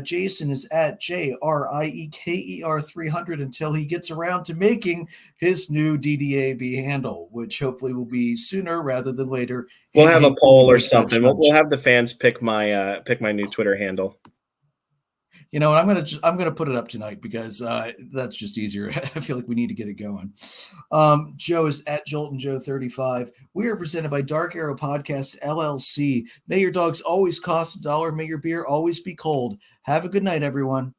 Jason is at JRIEKER300 until he gets around to making his new DDAB handle, which hopefully will be sooner rather than later. We'll have a poll or something. We'll have the fans pick my new Twitter handle. You know, I'm gonna put it up tonight because that's just easier. I feel like we need to get it going. Joe is at JoltonJoe35. We are presented by Dark Arrow Podcast LLC. May your dogs always cost $1. May your beer always be cold. Have a good night, everyone.